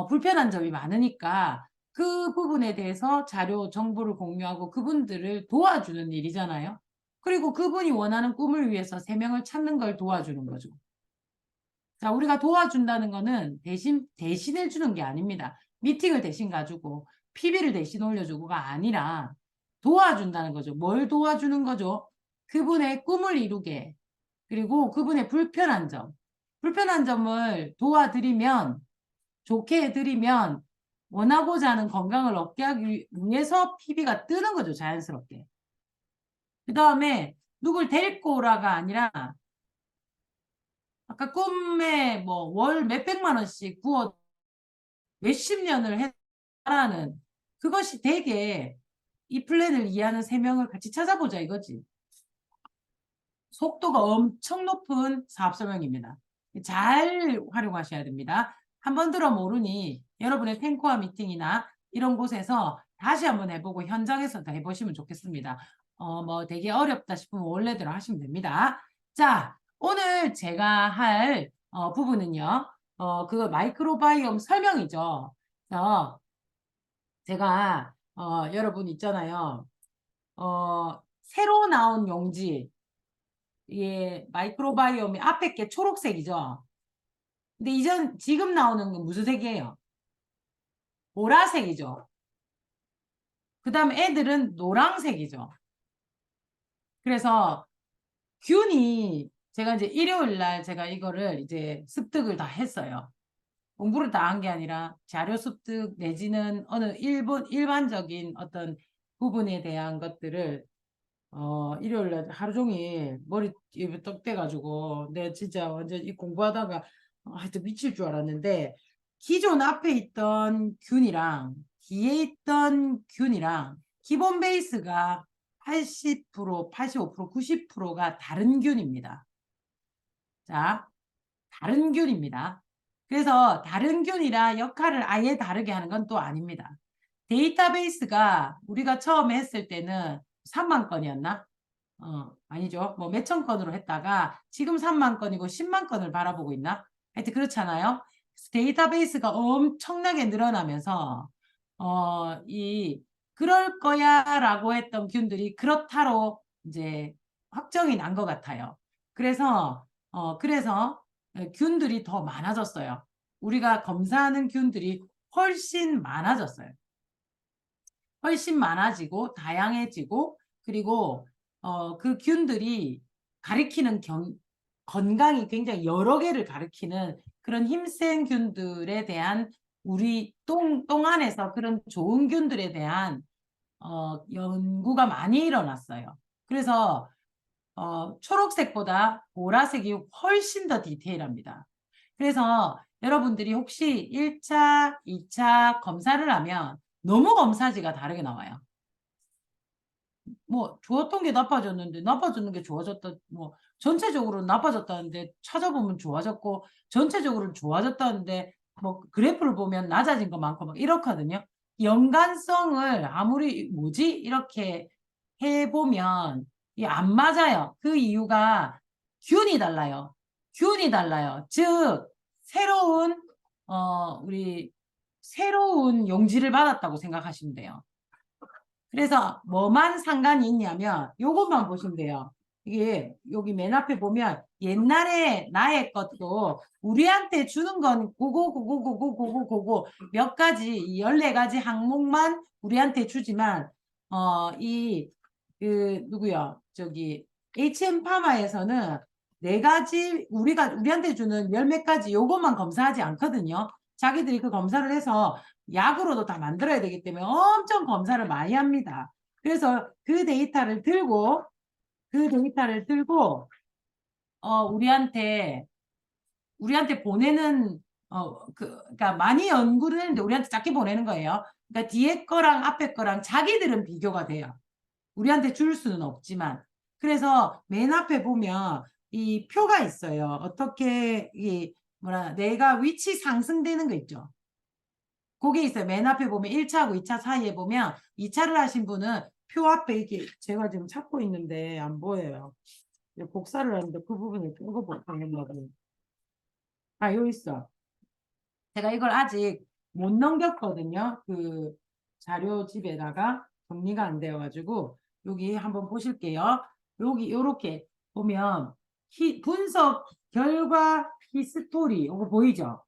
불편한 점이 많으니까 그 부분에 대해서 자료, 정보를 공유하고 그분들을 도와주는 일이잖아요. 그리고 그분이 원하는 꿈을 위해서 세 명을 찾는 걸 도와주는 거죠. 자, 우리가 도와준다는 거는 대신해 주는 게 아닙니다. 미팅을 대신 가지고 PB를 대신 올려주고가 아니라 도와준다는 거죠. 뭘 도와주는 거죠? 그분의 꿈을 이루게 그리고 그분의 불편한 점을 도와드리면, 좋게 해드리면, 원하고자 하는 건강을 얻게 하기 위해서 PB가 뜨는 거죠, 자연스럽게. 그 다음에, 누굴 데리고 오라가 아니라, 아까 꿈에 뭐, 월 몇백만 원씩 구워 몇십 년을 해라는, 그것이 되게 이 플랜을 이해하는 세 명을 같이 찾아보자 이거지. 속도가 엄청 높은 사업 설명입니다. 잘 활용하셔야 됩니다. 한 번 들어 모르니 여러분의 탱코와 미팅이나 이런 곳에서 다시 한번 해보고 현장에서 도 해보시면 좋겠습니다. 뭐 되게 어렵다 싶으면 원래대로 하시면 됩니다. 자, 오늘 제가 할 부분은요. 그거 마이크로바이옴 설명이죠. 그래서 제가 여러분 있잖아요. 새로 나온 용지 이게 마이크로바이옴이 앞에 게 초록색이죠. 근데 지금 나오는 건 무슨 색이에요? 보라색이죠. 그 다음에 애들은 노란색이죠. 그래서 균이 제가 이제 일요일 날 제가 이거를 이제 습득을 다 했어요. 공부를 다 한 게 아니라 자료 습득 내지는 어느 일반적인 어떤 부분에 대한 것들을 일요일 날 하루 종일 머리 입에 떡 대가지고 내가 진짜 완전 이 공부하다가 하여튼 미칠 줄 알았는데 기존 앞에 있던 균이랑 뒤에 있던 균이랑 기본 베이스가 80%, 85%, 90%가 다른 균입니다. 자, 다른 균입니다. 그래서 다른 균이라 역할을 아예 다르게 하는 건 또 아닙니다. 데이터베이스가 우리가 처음에 했을 때는 3만 건이었나? 아니죠. 뭐 몇천 건으로 했다가 지금 3만 건이고 10만 건을 바라보고 있나? 하여튼 그렇잖아요. 데이터베이스가 엄청나게 늘어나면서 그럴 거야라고 했던 균들이 그렇다로 이제 확정이 난 것 같아요. 그래서 균들이 더 많아졌어요. 우리가 검사하는 균들이 훨씬 많아졌어요. 훨씬 많아지고 다양해지고 그리고 그 균들이 가리키는 건강이 굉장히 여러 개를 가리키는 그런 힘센 균들에 대한 우리 똥 안에서 그런 좋은 균들에 대한 연구가 많이 일어났어요. 그래서 초록색보다 보라색이 훨씬 더 디테일합니다. 그래서 여러분들이 혹시 1차, 2차 검사를 하면 너무 검사지가 다르게 나와요. 뭐 좋았던 게 나빠졌는데 나빠졌는 게 좋아졌다. 뭐 전체적으로 나빠졌다는데 찾아보면 좋아졌고 전체적으로 좋아졌다는데 뭐 그래프를 보면 낮아진 거 많고 막 이렇거든요. 연관성을 아무리 뭐지 이렇게 해보면 이 안 맞아요. 그 이유가 균이 달라요. 균이 달라요. 즉 새로운 우리 새로운 용지를 받았다고 생각하시면 돼요. 그래서 뭐만 상관이 있냐면 요것만 보시면 돼요. 이게 여기 맨 앞에 보면 옛날에 나의 것도 우리한테 주는 건 고고 몇 가지 14가지 항목만 우리한테 주지만 누구야 저기 HM파마에서는 4가지 우리한테 주는 열 몇 가지 요것만 검사하지 않거든요. 자기들이 그 검사를 해서 약으로도 다 만들어야 되기 때문에 엄청 검사를 많이 합니다. 그래서 그 데이터를 들고 우리한테 보내는 그러니까 많이 연구를 했는데 우리한테 작게 보내는 거예요. 그러니까 뒤에 거랑 앞에 거랑 자기들은 비교가 돼요. 우리한테 줄 수는 없지만. 그래서 맨 앞에 보면 이 표가 있어요. 어떻게 내가 위치 상승되는 거 있죠. 그게 있어요. 맨 앞에 보면 1차하고 2차 사이에 보면 2차를 하신 분은 표 앞에 이렇게 제가 지금 찾고 있는데 안 보여요. 복사를 하는데 그 부분을 끄고 보겠다고. 아, 여기 있어. 제가 이걸 아직 못 넘겼거든요. 그 자료집에다가 정리가 안 되어가지고 여기 한번 보실게요. 여기 요렇게 보면 분석 결과 히스토리 이거 보이죠?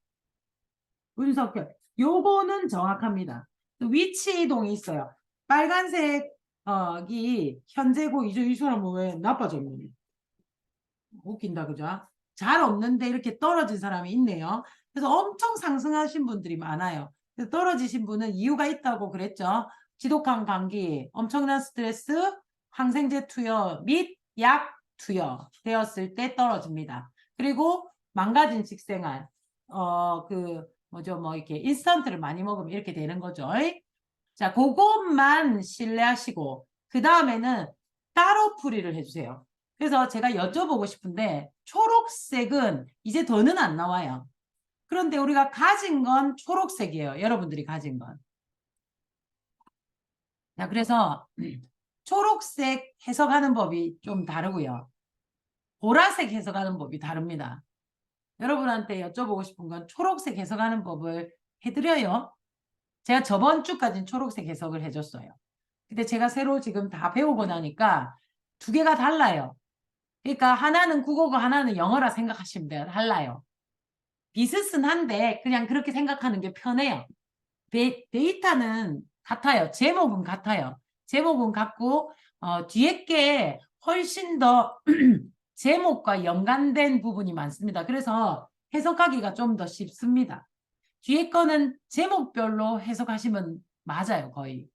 분석 요거는 정확합니다. 위치 이동이 있어요. 빨간색이 현재고 이 사람은 왜 나빠졌니? 웃긴다 그죠? 잘 없는데 이렇게 떨어진 사람이 있네요. 그래서 엄청 상승하신 분들이 많아요. 그래서 떨어지신 분은 이유가 있다고 그랬죠. 지독한 감기, 엄청난 스트레스, 항생제 투여 및 약 투여 되었을 때 떨어집니다. 그리고 망가진 식생활, 이렇게 인스턴트를 많이 먹으면 이렇게 되는 거죠. 자, 그것만 신뢰하시고, 그 다음에는 따로 풀이를 해주세요. 그래서 제가 여쭤보고 싶은데, 초록색은 이제 더는 안 나와요. 그런데 우리가 가진 건 초록색이에요. 여러분들이 가진 건. 자, 그래서 초록색 해석하는 법이 좀 다르고요. 보라색 해석하는 법이 다릅니다. 여러분한테 여쭤보고 싶은 건 초록색 해석하는 법을 해드려요. 제가 저번 주까지는 초록색 해석을 해줬어요. 근데 제가 새로 지금 다 배우고 나니까 2개가 달라요. 그러니까 하나는 국어고 하나는 영어라 생각하시면 돼요. 달라요. 비슷한데 그냥 그렇게 생각하는 게 편해요. 데이터는 같아요. 제목은 같아요. 제목은 같고 뒤에 게 훨씬 더 제목과 연관된 부분이 많습니다. 그래서 해석하기가 좀 더 쉽습니다. 뒤에 거는 제목별로 해석하시면 맞아요, 거의.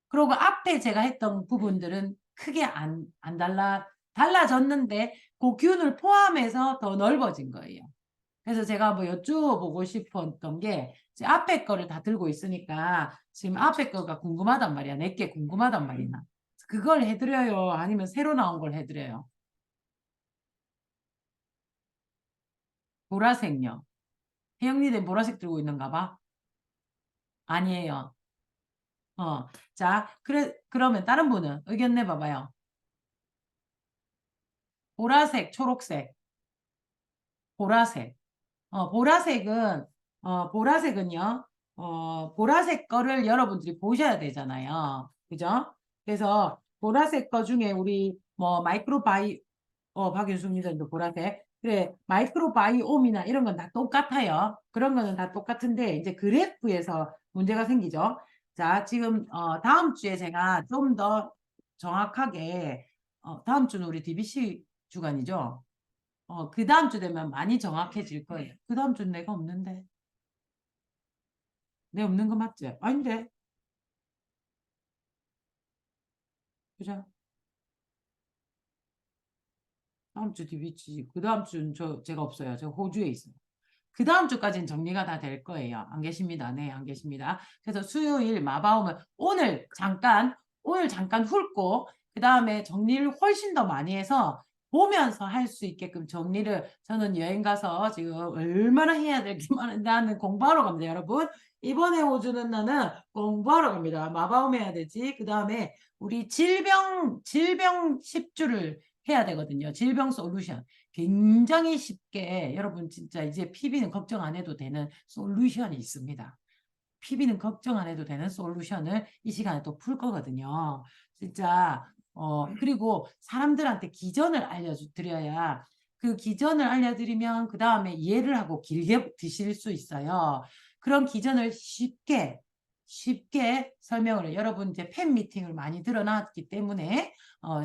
그리고 앞에 제가 했던 부분들은 크게 안 달라졌는데 그 균을 포함해서 더 넓어진 거예요. 그래서 제가 뭐 여쭈어보고 싶었던 게 앞에 거를 다 들고 있으니까 지금 앞에 거가 궁금하단 말이야. 내게 궁금하단 말이야. 그걸 해드려요? 아니면 새로 나온 걸 해드려요? 보라색요. 혜영이들 보라색 들고 있는가 봐? 아니에요. 자, 그러면 다른 분은 의견 내봐봐요. 보라색, 초록색. 보라색. 보라색은요, 보라색 거를 여러분들이 보셔야 되잖아요. 그죠? 그래서 보라색 거 중에 우리 뭐 박윤숙 님도 보라색. 그래, 마이크로바이옴이나 이런 건 다 똑같아요. 그런 거는 다 똑같은데, 이제 그래프에서 문제가 생기죠. 자, 지금, 다음 주에 제가 좀 더 정확하게, 다음 주는 우리 DBC 주간이죠. 그 다음 주 되면 많이 정확해질 거예요. 그 다음 주는 내가 없는데. 내 없는 거 맞지? 아닌데. 그죠? 다음 주 DBC. 그 다음 주는 제가 없어요. 제가 호주에 있어요. 그 다음 주까지는 정리가 다 될 거예요. 안 계십니다. 네, 안 계십니다. 그래서 수요일 마바오면 오늘 잠깐 훑고, 그 다음에 정리를 훨씬 더 많이 해서 보면서 할 수 있게끔 정리를 저는 여행 가서 지금 얼마나 해야 될 게 많은데 나는 공부하러 갑니다, 여러분. 이번에 호주는 나는 공부하러 갑니다. 마바옴 해야 되지. 그 다음에 우리 질병 10주를 해야 되거든요. 질병 솔루션. 굉장히 쉽게 여러분 진짜 이제 PB는 걱정 안 해도 되는 솔루션이 있습니다. PB는 걱정 안 해도 되는 솔루션을 이 시간에 또 풀 거거든요. 진짜 그리고 사람들한테 기전을 알려드려야 그 기전을 알려드리면 그 다음에 이해를 하고 길게 드실 수 있어요. 그런 기전을 쉽게 설명을 해요. 여러분 이제 팬 미팅을 많이 들어놨기 때문에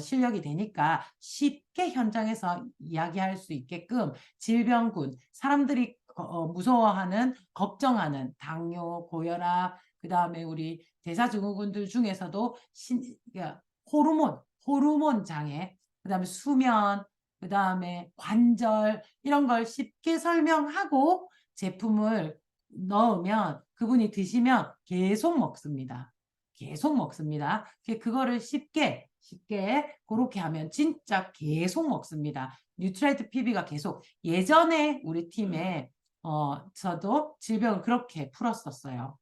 실력이 되니까 쉽게 현장에서 이야기할 수 있게끔 질병군, 사람들이 무서워하는, 걱정하는 당뇨, 고혈압, 그 다음에 우리 대사증후군들 중에서도 그러니까 호르몬 장애, 그 다음에 수면, 그 다음에 관절, 이런 걸 쉽게 설명하고 제품을 넣으면 그분이 드시면 계속 먹습니다. 계속 먹습니다. 그거를 쉽게 그렇게 하면 진짜 계속 먹습니다. 뉴트라이트 PB가 계속 예전에 우리 팀에 저도 질병을 그렇게 풀었었어요.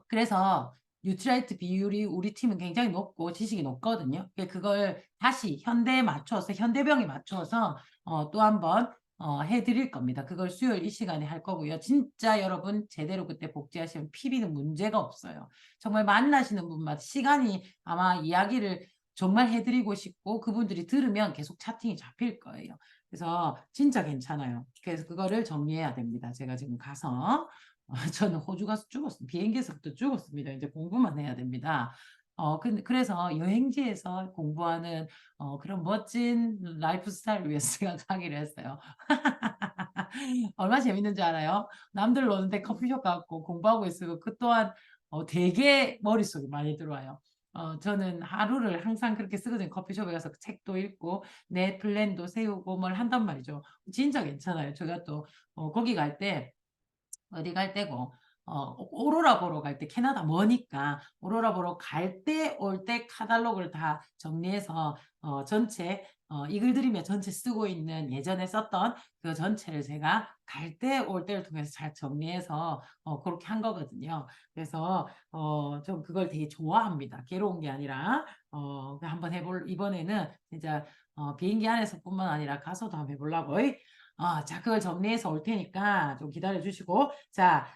그래서 뉴트라이트 비율이 우리 팀은 굉장히 높고 지식이 높거든요. 그걸 다시 현대병에 맞춰서 또 한번 해드릴 겁니다. 그걸 수요일 이 시간에 할 거고요. 진짜 여러분 제대로 그때 복귀하시면 PB는 문제가 없어요. 정말 만나시는 분마다 시간이 아마 이야기를 정말 해드리고 싶고 그분들이 들으면 계속 차팅이 잡힐 거예요. 그래서 진짜 괜찮아요. 그래서 그거를 정리해야 됩니다. 제가 지금 가서 저는 호주 가서 죽었습니다. 비행기에서부터 죽었습니다. 이제 공부만 해야 됩니다. 그래서 여행지에서 공부하는 그런 멋진 라이프 스타일을 위해서 제가 가기로 했어요. 얼마나 재밌는 줄 알아요? 남들 노는데 커피숍 가고 공부하고 있으고 그 또한 되게 머릿속에 많이 들어와요. 저는 하루를 항상 그렇게 쓰거든요. 커피숍에 가서 책도 읽고 내 플랜도 세우고 뭘 한단 말이죠. 진짜 괜찮아요. 제가 또 거기 갈 때 어디 갈 때고 오로라 보러 갈 때 캐나다 머니까 오로라 보러 갈 때 올 때 카탈로그를 다 정리해서 전체 이글드림에 전체 쓰고 있는 예전에 썼던 그 전체를 제가 갈 때 올 때를 통해서 잘 정리해서 그렇게 한 거거든요. 그래서 좀 그걸 되게 좋아합니다. 괴로운 게 아니라 한번 이번에는 진짜 비행기 안에서뿐만 아니라 가서도 한번 해보려고. 자, 그걸 정리해서 올 테니까 좀 기다려 주시고. 자,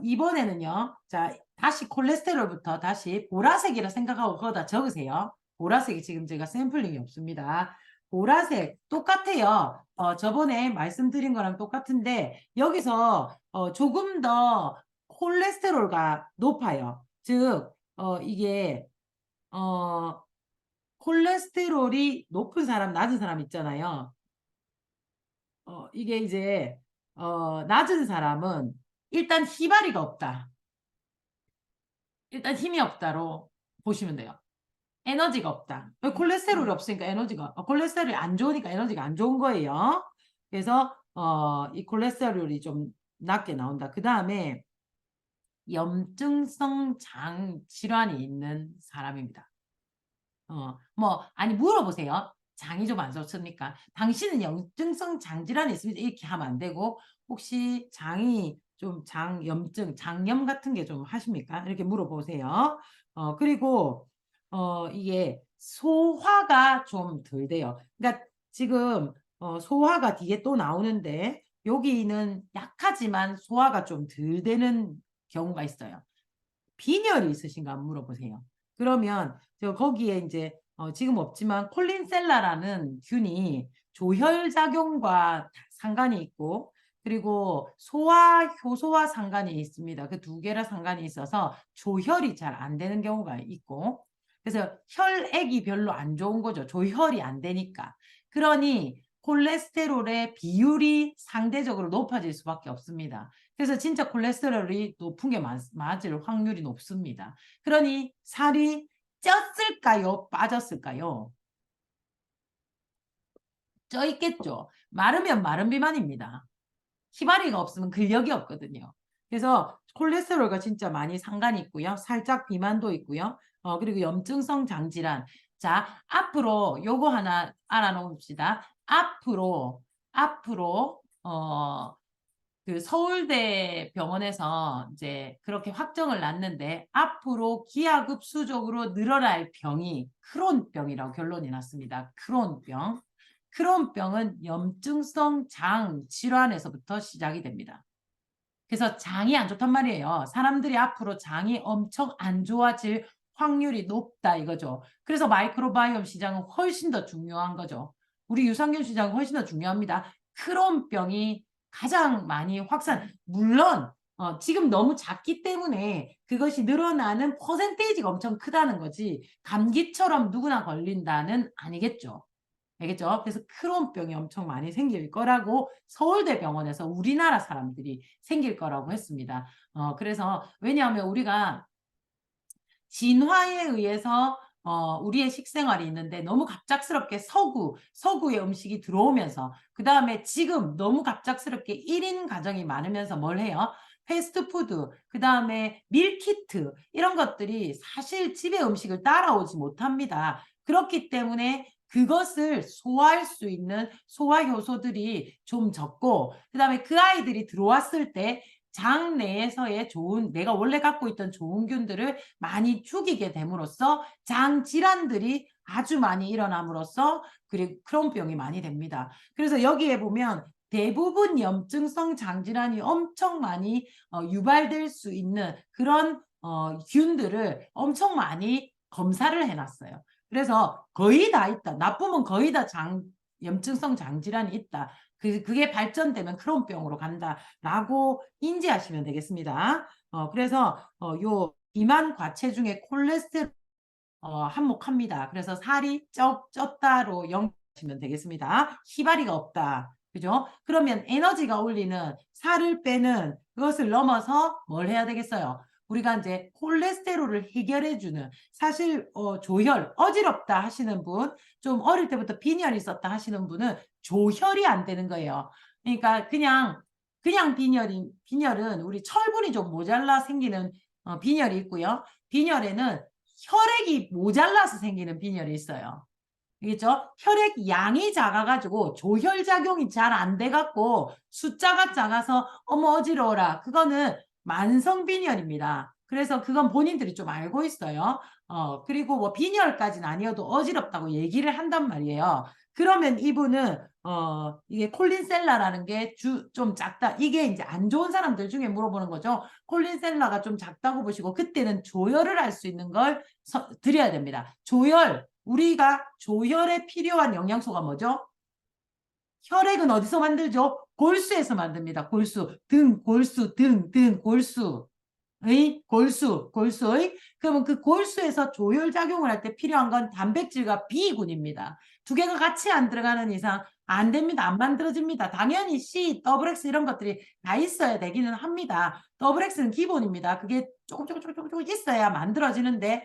이번에는요. 자, 다시 콜레스테롤부터 다시 보라색이라 생각하고 거기다 적으세요. 보라색이 지금 제가 샘플링이 없습니다. 보라색 똑같아요. 저번에 말씀드린 거랑 똑같은데 여기서 조금 더 콜레스테롤가 높아요. 즉, 이게 콜레스테롤이 높은 사람, 낮은 사람 있잖아요. 이게 이제 낮은 사람은 일단 희발이가 없다. 일단 힘이 없다로 보시면 돼요. 에너지가 없다. 콜레스테롤이 없으니까 콜레스테롤이 안 좋으니까 에너지가 안 좋은 거예요. 그래서 이 콜레스테롤이 좀 낮게 나온다. 그 다음에 염증성 장 질환이 있는 사람입니다. 아니, 물어보세요. 장이 좀 안 좋습니까? 당신은 염증성 장질환이 있습니다. 이렇게 하면 안 되고, 혹시 장이 좀 염증, 장염 같은 게 좀 하십니까? 이렇게 물어보세요. 그리고, 이게 소화가 좀 덜 돼요. 그러니까 지금, 소화가 뒤에 또 나오는데, 여기는 약하지만 소화가 좀 덜 되는 경우가 있어요. 빈혈이 있으신가 한번 물어보세요. 그러면 거기에 이제 지금 없지만 콜린셀라라는 균이 조혈작용과 상관이 있고 그리고 효소와 상관이 있습니다. 그 두 개라 상관이 있어서 조혈이 잘 안 되는 경우가 있고 그래서 혈액이 별로 안 좋은 거죠. 조혈이 안 되니까. 그러니 콜레스테롤의 비율이 상대적으로 높아질 수밖에 없습니다. 그래서 진짜 콜레스테롤이 높은 게 맞을 확률이 높습니다. 그러니 살이 쪘을까요? 빠졌을까요? 쪄 있겠죠. 마르면 마른 비만입니다. 희발이가 없으면 근력이 없거든요. 그래서 콜레스테롤과 진짜 많이 상관이 있고요. 살짝 비만도 있고요. 그리고 염증성 장질환. 자, 앞으로 요거 하나 알아놓읍시다. 앞으로, 그 서울대 병원에서 이제 그렇게 확정을 났는데 앞으로 기하급수적으로 늘어날 병이 크론병이라고 결론이 났습니다. 크론병. 크론병은 염증성 장 질환에서부터 시작이 됩니다. 그래서 장이 안 좋단 말이에요. 사람들이 앞으로 장이 엄청 안 좋아질 확률이 높다 이거죠. 그래서 마이크로바이옴 시장은 훨씬 더 중요한 거죠. 우리 유산균 시장은 훨씬 더 중요합니다. 크론병이 가장 많이 물론 지금 너무 작기 때문에 그것이 늘어나는 퍼센테이지가 엄청 크다는 거지 감기처럼 누구나 걸린다는 아니겠죠. 알겠죠? 그래서 크론병이 엄청 많이 생길 거라고 서울대 병원에서 우리나라 사람들이 생길 거라고 했습니다. 그래서 왜냐하면 우리가 진화에 의해서 우리의 식생활이 있는데 너무 갑작스럽게 서구의 음식이 들어오면서 그 다음에 지금 너무 갑작스럽게 1인 가정이 많으면서 뭘 해요? 패스트푸드, 그 다음에 밀키트 이런 것들이 사실 집의 음식을 따라오지 못합니다. 그렇기 때문에 그것을 소화할 수 있는 소화 효소들이 좀 적고 그 다음에 그 아이들이 들어왔을 때 장 내에서의 내가 원래 갖고 있던 좋은 균들을 많이 죽이게 됨으로써 장 질환들이 아주 많이 일어남으로써 그리고 크론병이 많이 됩니다. 그래서 여기에 보면 대부분 염증성 장질환이 엄청 많이 유발될 수 있는 그런 균들을 엄청 많이 검사를 해놨어요. 그래서 거의 다 있다. 나쁘면 거의 다 염증성 장질환이 있다. 그게 발전되면 크론병으로 간다라고 인지하시면 되겠습니다. 그래서 요 비만 과체중의 콜레스테롤 한몫합니다. 그래서 살이 쪘다로 연결하시면 되겠습니다. 희발이가 없다. 그죠? 그러면 에너지가 올리는 살을 빼는 그것을 넘어서 뭘 해야 되겠어요? 우리가 이제 콜레스테롤을 해결해주는 사실 조혈 어지럽다 하시는 분, 좀 어릴 때부터 빈혈이 있었다 하시는 분은 조혈이 안 되는 거예요. 그러니까 그냥 빈혈은 우리 철분이 좀 모자라 생기는 빈혈이 있고요. 빈혈에는 혈액이 모자라서 생기는 빈혈이 있어요. 알겠죠? 혈액 양이 작아가지고 조혈작용이 잘 안 돼갖고 숫자가 작아서 어머 어지러워라. 그거는 만성빈혈입니다. 그래서 그건 본인들이 좀 알고 있어요. 그리고 뭐 빈혈까지는 아니어도 어지럽다고 얘기를 한단 말이에요. 그러면 이분은 이게 콜린셀라라는 게 좀 작다. 이게 이제 안 좋은 사람들 중에 물어보는 거죠. 콜린셀라가 좀 작다고 보시고 그때는 조혈을 할 수 있는 걸 드려야 됩니다. 우리가 조혈에 필요한 영양소가 뭐죠? 혈액은 어디서 만들죠? 골수에서 만듭니다. 골수. 골수의. 그러면 그 골수에서 조혈작용을 할 때 필요한 건 단백질과 B군입니다. 두 개가 같이 안 들어가는 이상 안 됩니다. 안 만들어집니다. 당연히 C, XX 이런 것들이 다 있어야 되기는 합니다. XX는 기본입니다. 그게 조금 있어야 만들어지는데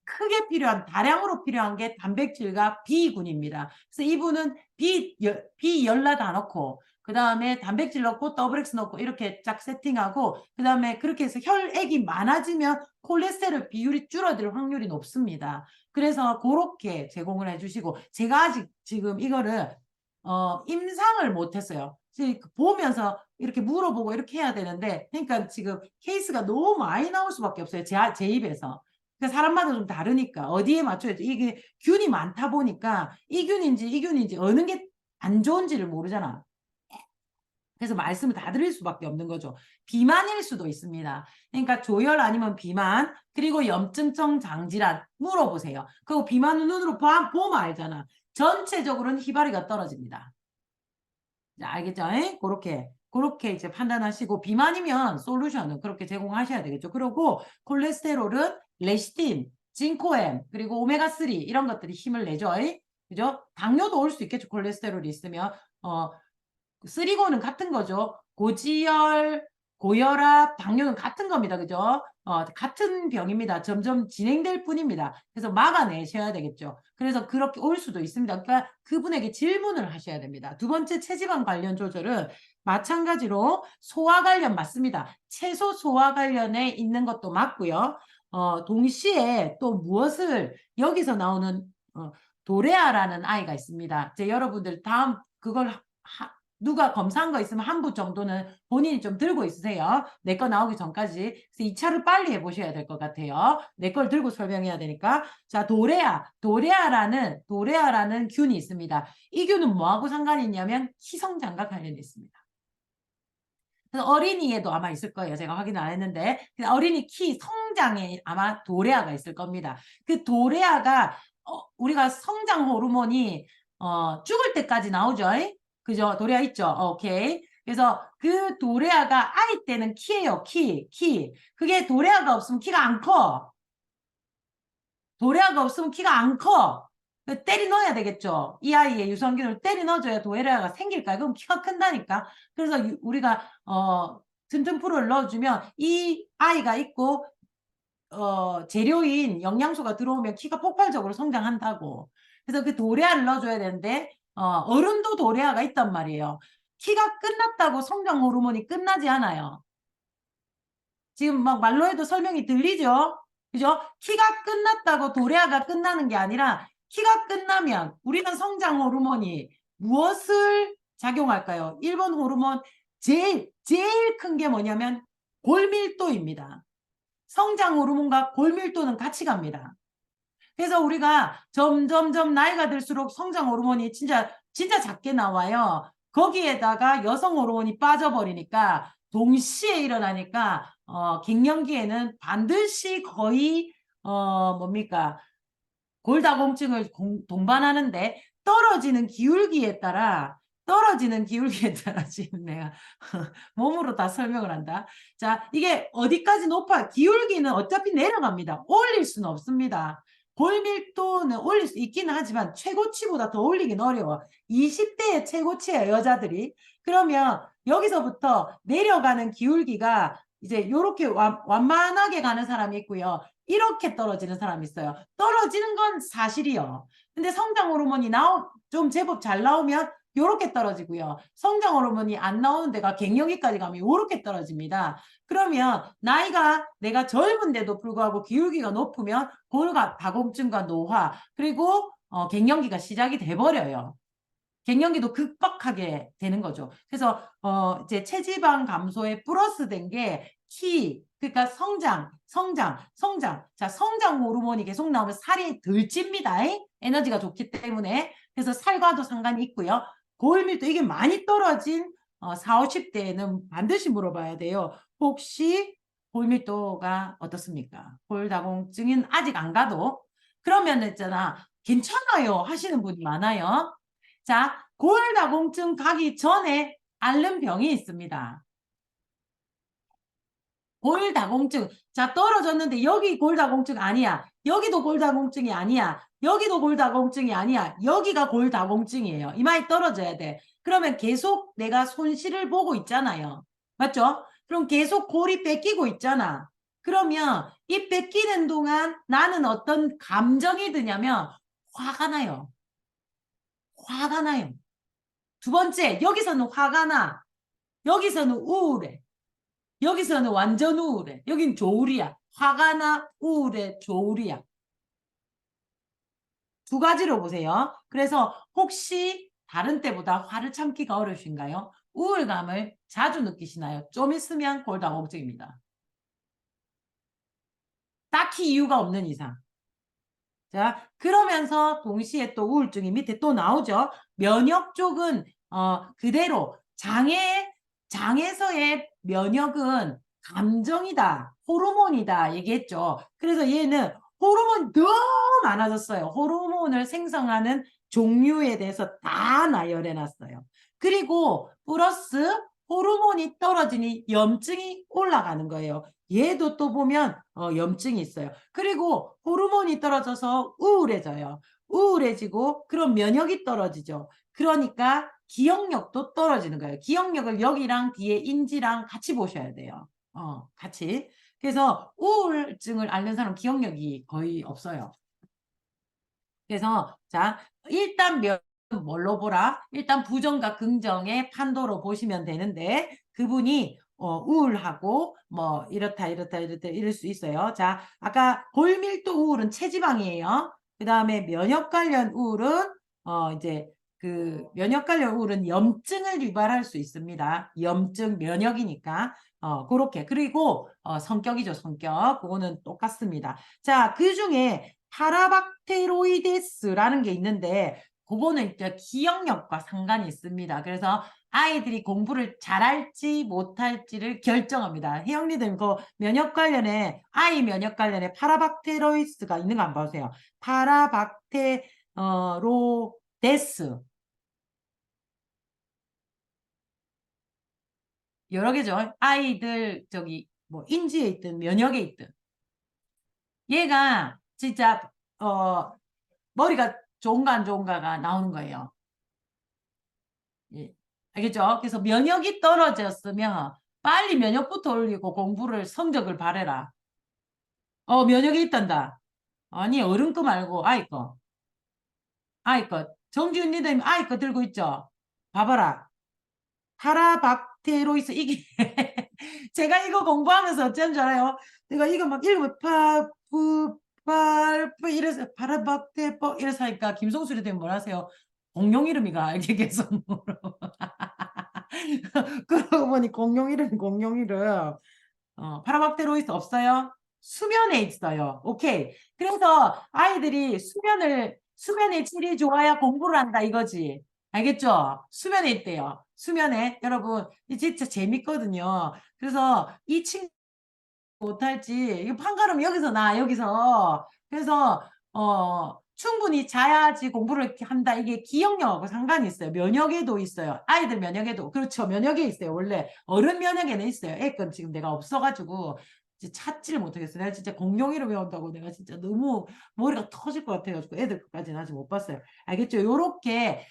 크게 필요한, 다량으로 필요한 게 단백질과 B군입니다. 그래서 이분은 B열라 다 넣고, 그 다음에 단백질 넣고, XX 넣고, 이렇게 쫙 세팅하고, 그 다음에 그렇게 해서 혈액이 많아지면 콜레스테롤 비율이 줄어들 확률이 높습니다. 그래서 그렇게 제공을 해주시고, 제가 아직 지금 이거를, 임상을 못했어요. 보면서 이렇게 물어보고 이렇게 해야 되는데, 그러니까 지금 케이스가 너무 많이 나올 수밖에 없어요. 제 입에서. 사람마다 좀 다르니까 어디에 맞춰야지 이게 균이 많다 보니까 이 균인지 어느 게 안 좋은지를 모르잖아. 그래서 말씀을 다 드릴 수밖에 없는 거죠. 비만일 수도 있습니다. 그러니까 조혈 아니면 비만 그리고 염증성 장질환 물어보세요. 그리고 비만은 눈으로 보면 알잖아. 전체적으로는 희발이가 떨어집니다. 자, 알겠죠? 그렇게 이제 판단하시고 비만이면 솔루션은 그렇게 제공하셔야 되겠죠. 그리고 콜레스테롤은 레시틴, 징코엠, 그리고 오메가3 이런 것들이 힘을 내죠. 그죠? 당뇨도 올 수 있겠죠. 콜레스테롤이 있으면. 쓰리고는 같은 거죠. 고지혈, 고혈압, 당뇨는 같은 겁니다. 그죠? 같은 병입니다. 점점 진행될 뿐입니다. 그래서 막아내셔야 되겠죠. 그래서 그렇게 올 수도 있습니다. 그러니까 그분에게 질문을 하셔야 됩니다. 두 번째, 체지방 관련 조절은 마찬가지로 소화 관련 맞습니다. 채소 소화 관련에 있는 것도 맞고요. 동시에 또 무엇을 여기서 나오는 도레아라는 아이가 있습니다. 이제 여러분들 다음 그걸 누가 검사한 거 있으면 한 부 정도는 본인이 좀 들고 있으세요. 내 거 나오기 전까지. 그래서 2차를 빨리 해보셔야 될 것 같아요. 내 걸 들고 설명해야 되니까. 자, 도레아라는 균이 있습니다. 이 균은 뭐하고 상관이 있냐면 키성장과 관련이 있습니다. 그래서 어린이에도 아마 있을 거예요. 제가 확인 안 했는데 어린이 키 성장에 아마 도레아가 있을 겁니다. 그 도레아가 우리가 성장 호르몬이 죽을 때까지 나오죠. 그죠? 도레아 있죠? 오케이. 그래서 그 도레아가 아이 때는 키예요. 키. 그게 도레아가 없으면 키가 안 커. 도레아가 없으면 키가 안 커. 때리 넣어야 되겠죠. 이 아이의 유산균을 때리 넣어줘야 도레아가 생길까요? 그럼 키가 큰다니까. 그래서 우리가 튼튼 프로를 넣어주면 이 아이가 있고 재료인 영양소가 들어오면 키가 폭발적으로 성장한다고. 그래서 그 도레아를 넣어줘야 되는데 어른도 도레아가 있단 말이에요. 키가 끝났다고 성장 호르몬이 끝나지 않아요. 지금 막 말로 해도 설명이 들리죠? 그죠? 키가 끝났다고 도레아가 끝나는 게 아니라 키가 끝나면 우리는 성장 호르몬이 무엇을 작용할까요? 1번 호르몬 제일 큰 게 뭐냐면 골밀도입니다. 성장 호르몬과 골밀도는 같이 갑니다. 그래서 우리가 점점점 나이가 들수록 성장 호르몬이 진짜 작게 나와요. 거기에다가 여성 호르몬이 빠져버리니까 동시에 일어나니까 갱년기에는 반드시 거의 뭡니까? 골다공증을 동반하는데 떨어지는 기울기에 따라 지금 내가 몸으로 다 설명을 한다. 자, 이게 어디까지 높아? 기울기는 어차피 내려갑니다. 올릴 수는 없습니다. 골밀도는 올릴 수 있기는 하지만 최고치보다 더 올리긴 어려워. 20대의 최고치예요, 여자들이. 그러면 여기서부터 내려가는 기울기가 이제 이렇게 완만하게 가는 사람이 있고요. 이렇게 떨어지는 사람이 있어요. 떨어지는 건 사실이요. 근데 성장 호르몬이 좀 제법 잘 나오면 요렇게 떨어지고요. 성장 호르몬이 안 나오는 데가 갱년기까지 가면 요렇게 떨어집니다. 그러면 나이가 내가 젊은데도 불구하고 기울기가 높으면 골다공증과 노화 그리고 갱년기가 시작이 돼버려요. 갱년기도 극박하게 되는 거죠. 그래서 이제 체지방 감소에 플러스 된 게 그러니까 성장. 자, 성장 호르몬이 계속 나오면 살이 덜 찝니다. 에너지가 좋기 때문에. 그래서 살과도 상관이 있고요. 골밀도 이게 많이 떨어진 40, 50대에는 반드시 물어봐야 돼요. 혹시 골밀도가 어떻습니까? 골다공증은 아직 안 가도 그러면 있잖아. 괜찮아요 하시는 분이 많아요. 자, 골다공증 가기 전에 앓는 병이 있습니다. 골다공증. 자, 떨어졌는데 여기 골다공증 아니야. 여기도 골다공증이 아니야. 여기도 골다공증이 아니야. 여기가 골다공증이에요. 이마에 떨어져야 돼. 그러면 계속 내가 손실을 보고 있잖아요. 맞죠? 그럼 계속 골이 뺏기고 있잖아. 그러면 이 뺏기는 동안 나는 어떤 감정이 드냐면 화가 나요. 화가 나요. 두 번째, 여기서는 화가 나. 여기서는 우울해. 여기서는 완전 우울해. 여긴 조울이야. 화가 나, 우울해, 조울이야. 두 가지로 보세요. 그래서 혹시 다른 때보다 화를 참기가 어려우신가요? 우울감을 자주 느끼시나요? 좀 있으면 골다공증입니다. 딱히 이유가 없는 이상. 자, 그러면서 동시에 또 우울증이 밑에 또 나오죠. 면역 쪽은 그대로 장에서의 면역은 감정이다, 호르몬이다 얘기했죠. 그래서 얘는 호르몬이 너무 많아졌어요. 호르몬을 생성하는 종류에 대해서 다 나열해놨어요. 그리고 플러스 호르몬이 떨어지니 염증이 올라가는 거예요. 얘도 또 보면 염증이 있어요. 그리고 호르몬이 떨어져서 우울해져요. 우울해지고 그럼 면역이 떨어지죠. 그러니까 기억력도 떨어지는 거예요. 기억력을 여기랑 뒤에 인지랑 같이 보셔야 돼요. 같이. 그래서 우울증을 앓는 사람 기억력이 거의 없어요. 그래서 자, 일단 뭘로 보라? 일단 부정과 긍정의 판도로 보시면 되는데 그분이 우울하고 뭐 이렇다 이럴 수 있어요. 자, 아까 골밀도 우울은 체지방이에요. 그 다음에 면역 관련 우울은 이제 그 면역 관련 우울은 염증을 유발할 수 있습니다. 염증 면역이니까 그렇게 그리고 성격이죠. 성격 그거는 똑같습니다. 자, 그 중에 파라박테로이데스라는 게 있는데 그거는 이제 기억력과 상관이 있습니다. 그래서 아이들이 공부를 잘할지 못할지를 결정합니다. 혜영님들 그 면역 관련에 아이 면역 관련에 파라박테로이스가 있는 거 한번 보세요. 파라박테로데스 여러 개죠. 아이들 저기 뭐 인지에 있든 면역에 있든 얘가 진짜 머리가 좋은가 안 좋은가가 나오는 거예요. 예. 알겠죠? 그래서 면역이 떨어졌으면 빨리 면역부터 올리고 공부를 성적을 바래라. 면역이 있단다. 아니 어른 거 말고 아이 거. 아이 거. 정지훈 리더님 아이 거 들고 있죠? 봐봐라. 파라박테로이스 이게 제가 이거 공부하면서 어쩐 줄 알아요? 내가 이거 막 읽으면 파푸팔푸 이래서 파라박테포 이래서 하니까 김성수 리더님 뭐라 하세요? 공룡 이름이가 이렇게 계속 물어. 그러고 보니 공룡 이름 파라박테로이스 없어요? 수면에 있어요. 오케이. 그래서 아이들이 수면에 질이 좋아야 공부를 한다 이거지. 알겠죠? 수면에 있대요. 수면에. 여러분, 이 진짜 재밌거든요. 그래서 이 친구 못할지, 이거 판가름 여기서 여기서. 그래서, 충분히 자야지 공부를 이렇게 한다. 이게 기억력하고 상관이 있어요. 면역에도 있어요. 아이들 면역에도. 그렇죠. 면역에 있어요. 원래 어른 면역에는 있어요. 애건 지금 내가 없어가지고 찾지를 못하겠어요. 내가 진짜 공룡이를 외운다고 내가 진짜 너무 머리가 터질 것 같아가지고 애들 것까지는 아직 못 봤어요. 알겠죠? 요렇게,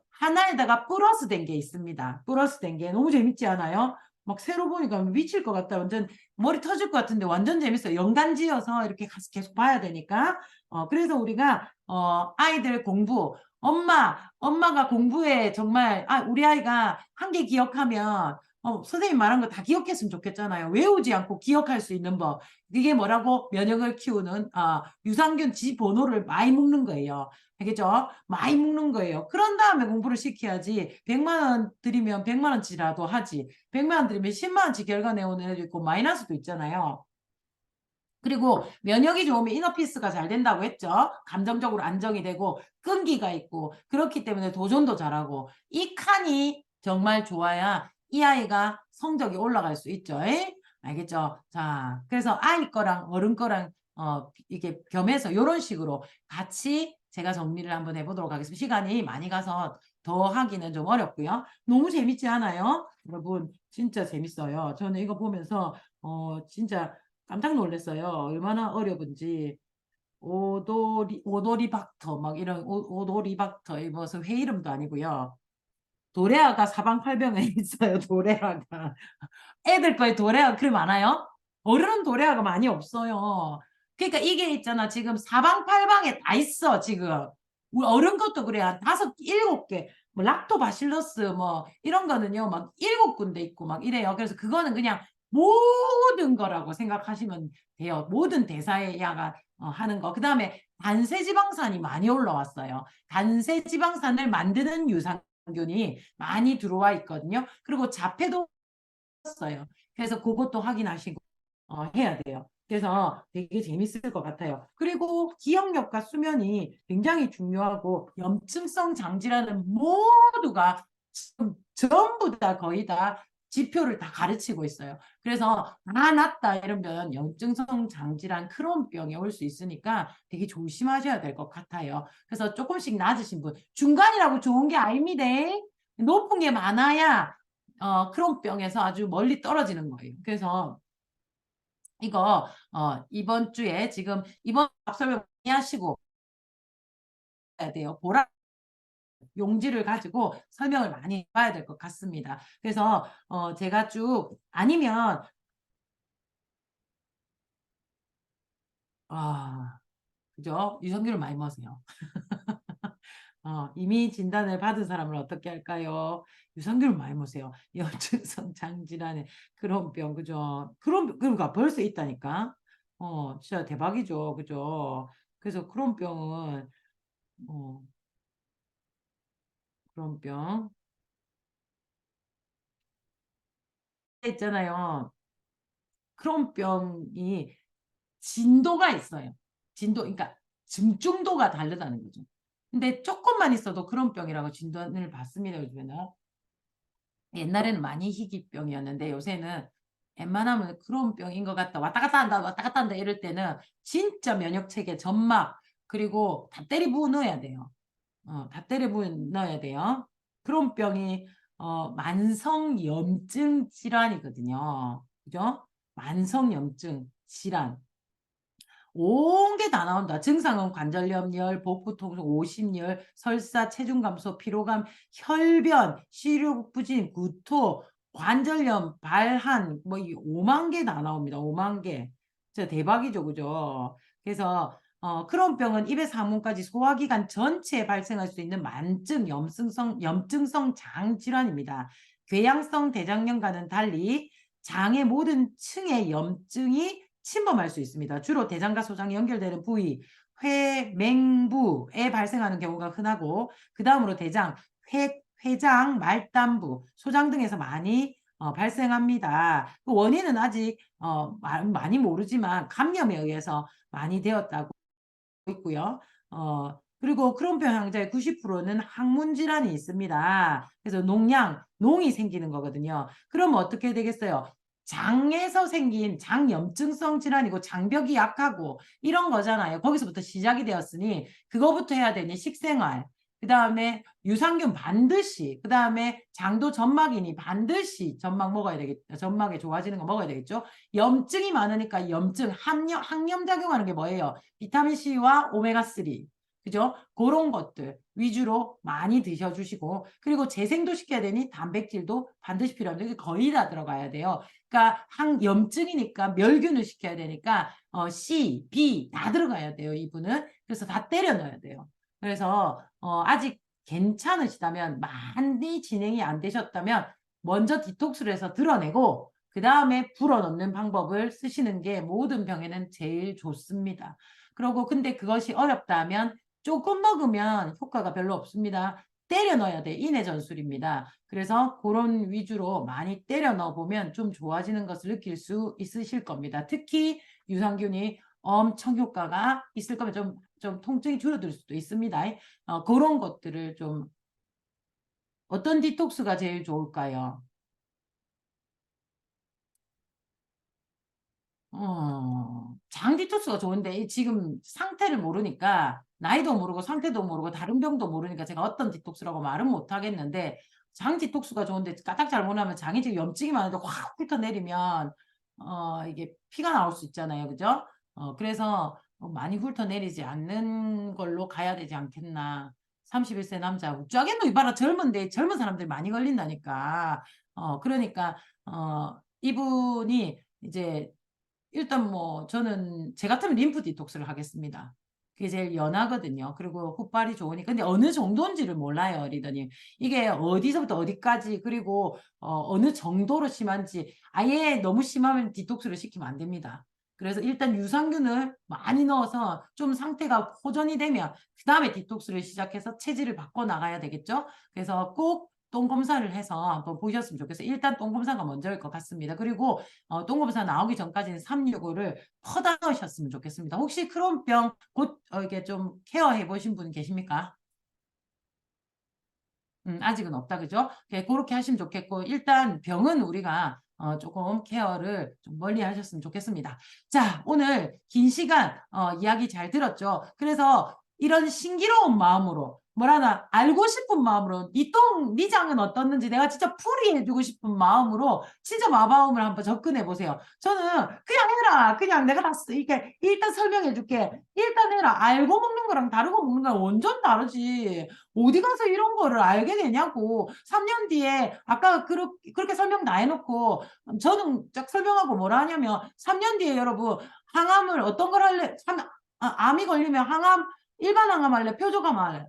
하나에다가 플러스 된 게 있습니다. 플러스 된 게 너무 재밌지 않아요? 막 새로 보니까 미칠 것 같다. 완전 머리 터질 것 같은데 완전 재밌어요. 연관지어서 이렇게 가서 계속 봐야 되니까. 그래서 우리가 아이들 공부 엄마가 공부에 정말 우리 아이가 한 개 기억하면 선생님 말한 거 다 기억했으면 좋겠잖아요. 외우지 않고 기억할 수 있는 법. 이게 뭐라고? 면역을 키우는 유산균 지 번호를 많이 먹는 거예요. 알겠죠? 많이 먹는 거예요. 그런 다음에 공부를 시켜야지 100만 원 드리면 100만 원치라도 하지. 100만 원 드리면 10만 원치 결과 내오는 애도 있고 마이너스도 있잖아요. 그리고 면역이 좋으면 이너피스가 잘 된다고 했죠. 감정적으로 안정이 되고 끈기가 있고 그렇기 때문에 도전도 잘하고 이 칸이 정말 좋아야 이 아이가 성적이 올라갈 수 있죠. 에? 알겠죠? 자, 그래서 아이 거랑 어른 거랑 이게 겸해서 이런 식으로 같이 제가 정리를 한번 해보도록 하겠습니다. 시간이 많이 가서 더 하기는 좀 어렵고요. 너무 재밌지 않아요? 여러분 진짜 재밌어요. 저는 이거 보면서 진짜 깜짝 놀랐어요. 얼마나 어려운지. 오도리박터, 막 이런, 오도리박터, 이 무슨 회 이름도 아니고요. 도레아가 사방팔병에 있어요, 도레아가. 애들 거에 도레아가 그리 많아요? 어른은 도레아가 많이 없어요. 그러니까 이게 있잖아. 지금 사방팔방에 다 있어, 지금. 우리 어른 것도 그래. 한 7개. 뭐, 락토바실러스, 뭐, 이런 거는요, 막 7군데 있고 막 이래요. 그래서 그거는 그냥 모든 거라고 생각하시면 돼요. 모든 대사의 야가 하는 거. 그 다음에 단세지방산이 많이 올라왔어요. 단세지방산을 만드는 유산균이 많이 들어와 있거든요. 그리고 자폐도 어요. 그래서 그것도 확인하시고 해야 돼요. 그래서 되게 재밌을 것 같아요. 그리고 기억력과 수면이 굉장히 중요하고 염증성 장질환은 모두가 전부 다 거의 다 지표를 다 가르치고 있어요. 그래서 낫다 이러면 염증성 장질환 크론병에 올 수 있으니까 되게 조심하셔야 될 것 같아요. 그래서 조금씩 낮으신 분 중간이라고 좋은 게 아닙니다. 높은 게 많아야 크론병에서 아주 멀리 떨어지는 거예요. 그래서 이거 이번 주에 지금 이번 앞설명 많이 하시고 돼요. 보라 용지를 가지고 설명을 많이 해봐야 될 것 같습니다. 그래서 제가 쭉 아니면 그죠? 유산균을 많이 먹으세요. 이미 진단을 받은 사람을 어떻게 할까요? 유산균을 많이 먹으세요. 염증성 장질환에 크론병, 그죠? 그러니까 벌써 있다니까. 진짜 대박이죠, 그죠? 그래서 어, 크론병 있잖아요. 크론병이 진도가 있어요. 그러니까 증중도가 다르다는 거죠. 근데 조금만 있어도 크론병이라고 진단을 받습니다, 요즘에는. 옛날에는 많이 희귀병이었는데 요새는 웬만하면 크론병인 것 같다. 왔다 갔다 한다, 왔다 갔다 한다 이럴 때는 진짜 면역체계, 점막, 그리고 다 때리부어 넣어야 돼요. 다 때리부어 넣어야 돼요. 크론병이 만성염증 질환이거든요. 그죠? 만성염증 질환. 온 게 다 나온다. 증상은 관절염, 열, 복부 통증, 오심열, 설사, 체중 감소, 피로감, 혈변, 시력 부진, 구토, 관절염, 발한, 뭐 이 5만 개 다 나옵니다. 5만 개. 진짜 대박이죠, 그죠? 그래서 크론병은 입에서 항문까지 소화기관 전체에 발생할 수 있는 만증 염증성 장 질환입니다. 궤양성 대장염과는 달리 장의 모든 층의 염증이 침범할 수 있습니다. 주로 대장과 소장이 연결되는 부위, 맹부에 발생하는 경우가 흔하고 그 다음으로 대장, 회장, 말단부, 소장 등에서 많이 발생합니다. 그 원인은 아직 많이 모르지만 감염에 의해서 많이 되었다고 있고요. 그리고 크론병 환자의 90%는 항문 질환이 있습니다. 그래서 농이 생기는 거거든요. 그럼 어떻게 되겠어요? 장에서 생긴 장염증성 질환이고 장벽이 약하고 이런 거잖아요. 거기서부터 시작이 되었으니 그거부터 해야 되니 식생활, 그 다음에 유산균 반드시, 그 다음에 장도 점막이니 반드시 점막 먹어야 되겠죠. 점막이 좋아지는 거 먹어야 되겠죠. 염증이 많으니까 항염작용하는 게 뭐예요? 비타민C와 오메가3. 그죠? 그런 것들 위주로 많이 드셔주시고, 그리고 재생도 시켜야 되니 단백질도 반드시 필요합니다. 이게 거의 다 들어가야 돼요. 그러니까 항염증이니까 멸균을 시켜야 되니까 C, B 다 들어가야 돼요. 이분은. 그래서 다 때려 넣어야 돼요. 그래서 아직 괜찮으시다면, 많이 진행이 안 되셨다면 먼저 디톡스를 해서 드러내고 그 다음에 불어넣는 방법을 쓰시는 게 모든 병에는 제일 좋습니다. 그리고 근데 그것이 어렵다면 조금 먹으면 효과가 별로 없습니다. 때려 넣어야 돼. 인해 전술입니다. 그래서 그런 위주로 많이 때려 넣어 보면 좀 좋아지는 것을 느낄 수 있으실 겁니다. 특히 유산균이 엄청 효과가 있을 거면 좀 통증이 줄어들 수도 있습니다. 그런 것들을 좀 어떤 디톡스가 제일 좋을까요? 장 디톡스가 좋은데 지금 상태를 모르니까 나이도 모르고 상태도 모르고 다른 병도 모르니까 제가 어떤 디톡스라고 말은 못 하겠는데 장 디톡스가 좋은데 까딱 잘못하면 장이 지금 염증이 많은데 확 훑어내리면 이게 피가 나올 수 있잖아요. 그죠? 그래서 많이 훑어내리지 않는 걸로 가야 되지 않겠나. 31세 남자 우짜겠노 이봐라 젊은데 젊은 사람들이 많이 걸린다니까. 그러니까 이분이 이제 일단 뭐 저는 제 같으면 림프 디톡스를 하겠습니다. 그게 제일 연하거든요. 그리고 훗발이 좋으니까. 근데 어느 정도인지를 몰라요, 리더님. 이게 어디서부터 어디까지 그리고 어느 정도로 심한지 아예 너무 심하면 디톡스를 시키면 안 됩니다. 그래서 일단 유산균을 많이 넣어서 좀 상태가 호전이 되면 그 다음에 디톡스를 시작해서 체질을 바꿔 나가야 되겠죠. 그래서 꼭 똥 검사를 해서 한번 보셨으면 좋겠어요. 일단 똥 검사가 먼저일 것 같습니다. 그리고 똥 검사 나오기 전까지는 365를 퍼다 넣으셨으면 좋겠습니다. 혹시 크론병 곧 이게 좀 케어해 보신 분 계십니까? 아직은 없다, 그죠? 그렇게 하시면 좋겠고, 일단 병은 우리가 조금 케어를 좀 멀리 하셨으면 좋겠습니다. 자, 오늘 긴 시간 이야기 잘 들었죠? 그래서 이런 신기로운 마음으로 뭐라나 알고 싶은 마음으로 네 장은 어떻는지 내가 진짜 풀이해주고 싶은 마음으로 진짜 마바움을 한번 접근해 보세요. 저는 그냥 해라. 그냥 내가 다 이렇게 일단 설명해 줄게. 일단 해라. 알고 먹는 거랑 다르고 먹는 거랑 완전 다르지. 어디 가서 이런 거를 알게 되냐고. 3년 뒤에 아까 그렇게 설명 다 해놓고 저는 쫙 설명하고 뭐라 하냐면 3년 뒤에 여러분 항암을 어떤 걸 할래? 암이 걸리면 항암 일반 항암 할래? 표적암 할래?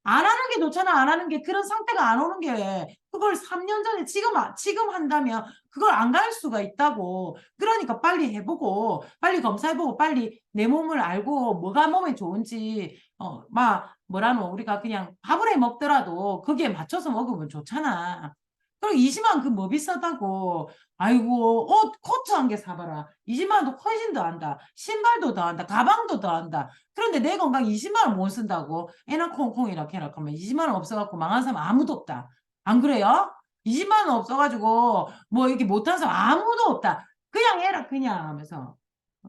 안 하는 게 좋잖아. 안 하는 게 그런 상태가 안 오는 게 그걸 3년 전에 지금 한다면 그걸 안 갈 수가 있다고. 그러니까 빨리 해보고 빨리 검사해보고 빨리 내 몸을 알고 뭐가 몸에 좋은지 막 뭐라노 우리가 그냥 밥을 해 먹더라도 거기에 맞춰서 먹으면 좋잖아. 그리고 20만 그 뭐 비싸다고. 아이고 옷 코트 한 개 사봐라. 20만 원도 훨씬 더 한다. 신발도 더 한다. 가방도 더 한다. 그런데 내 건강 20만 원 못 쓴다고 애나 콩콩 이렇게 해라 하면 20만 원 없어갖고 망한 사람 아무도 없다. 안 그래요? 20만 원 없어가지고 뭐 이렇게 못한 사람 아무도 없다. 그냥 해라 그냥 하면서.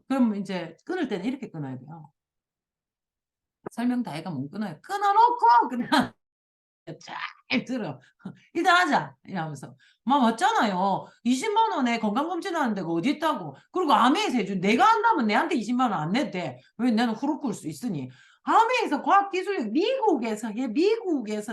그럼 이제 끊을 때는 이렇게 끊어야 돼요. 설명 다 해가 못 끊어요. 끊어놓고 그냥 잘 들어. 일단 하자. 이러면서. 막 맞잖아요. 20만 원에 건강검진하는 데가 어디 있다고. 그리고 아메에서 해준 내가 한다면 내한테 20만 원 안 냈대. 왜 나는 후루룩 꿀 수 있으니. 아메에서 과학기술력 미국에서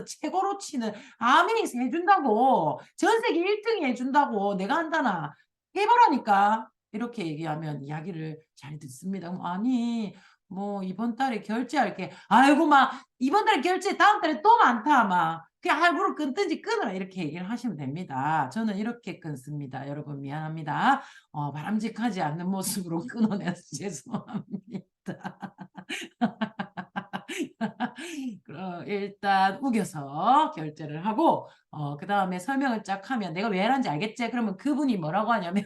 최고로 치는 아메에서 해준다고. 전 세계 1등이 해준다고. 내가 한다나. 해보라니까. 이렇게 얘기하면 이야기를 잘 듣습니다. 아니 뭐 이번 달에 결제할게. 아이고 막 이번 달에 결제 다음 달에 또 많다 막. 그냥 할부로 끊든지 끊으라 이렇게 얘기를 하시면 됩니다. 저는 이렇게 끊습니다. 여러분 미안합니다. 바람직하지 않는 모습으로 끊어내서 죄송합니다. 일단 우겨서 결제를 하고 그 다음에 설명을 쫙 하면 내가 왜 하는지 알겠지? 그러면 그분이 뭐라고 하냐면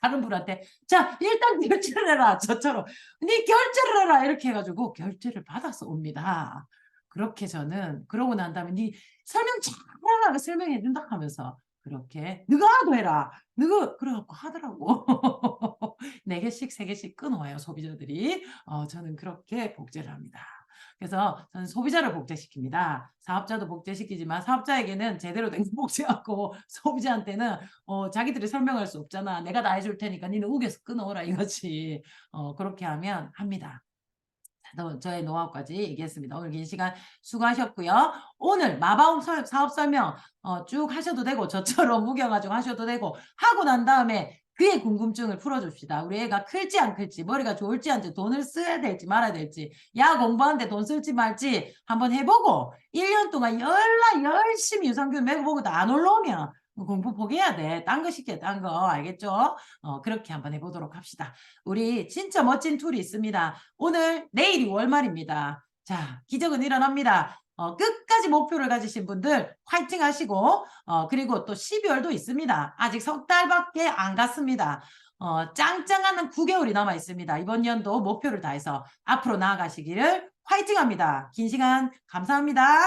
다른 분한테 자 일단 결제를 해라 저처럼 네 결제를 해라 이렇게 해가지고 결제를 받아서 옵니다. 그렇게 저는 그러고 난 다음에 네 설명 잘하라고 설명해 준다 하면서 그렇게 너가 하도 해라 너가 그래갖고 하더라고. 4개씩 3개씩 끊어와요 소비자들이. 저는 그렇게 복제를 합니다. 그래서 저는 소비자를 복제시킵니다. 사업자도 복제시키지만 사업자에게는 제대로 된 복제하고 소비자한테는 자기들이 설명할 수 없잖아. 내가 다 해줄 테니까 니는 우겨서 끊어오라 이거지. 그렇게 하면 합니다. 저의 노하우까지 얘기했습니다. 오늘 긴 시간 수고하셨고요. 오늘 마바움 사업 설명 쭉 하셔도 되고 저처럼 무겨가지고 하셔도 되고 하고 난 다음에 그의 궁금증을 풀어줍시다. 우리 애가 클지 안 클지 머리가 좋을지 안 좋을지 돈을 써야 될지 말아야 될지 야 공부하는데 돈 쓸지 말지 한번 해보고 1년 동안 열심히 유산균 먹어보고도 안 올라오면 공부 포기해야 돼. 딴 거 시켜 딴 거 알겠죠? 그렇게 한번 해보도록 합시다. 우리 진짜 멋진 툴이 있습니다. 내일이 월말입니다. 자, 기적은 일어납니다. 끝까지 목표를 가지신 분들 화이팅 하시고 그리고 또 12월도 있습니다. 아직 석 달밖에 안 갔습니다. 짱짱한 9개월이 남아 있습니다. 이번 연도 목표를 다해서 앞으로 나아가시기를 화이팅 합니다. 긴 시간 감사합니다.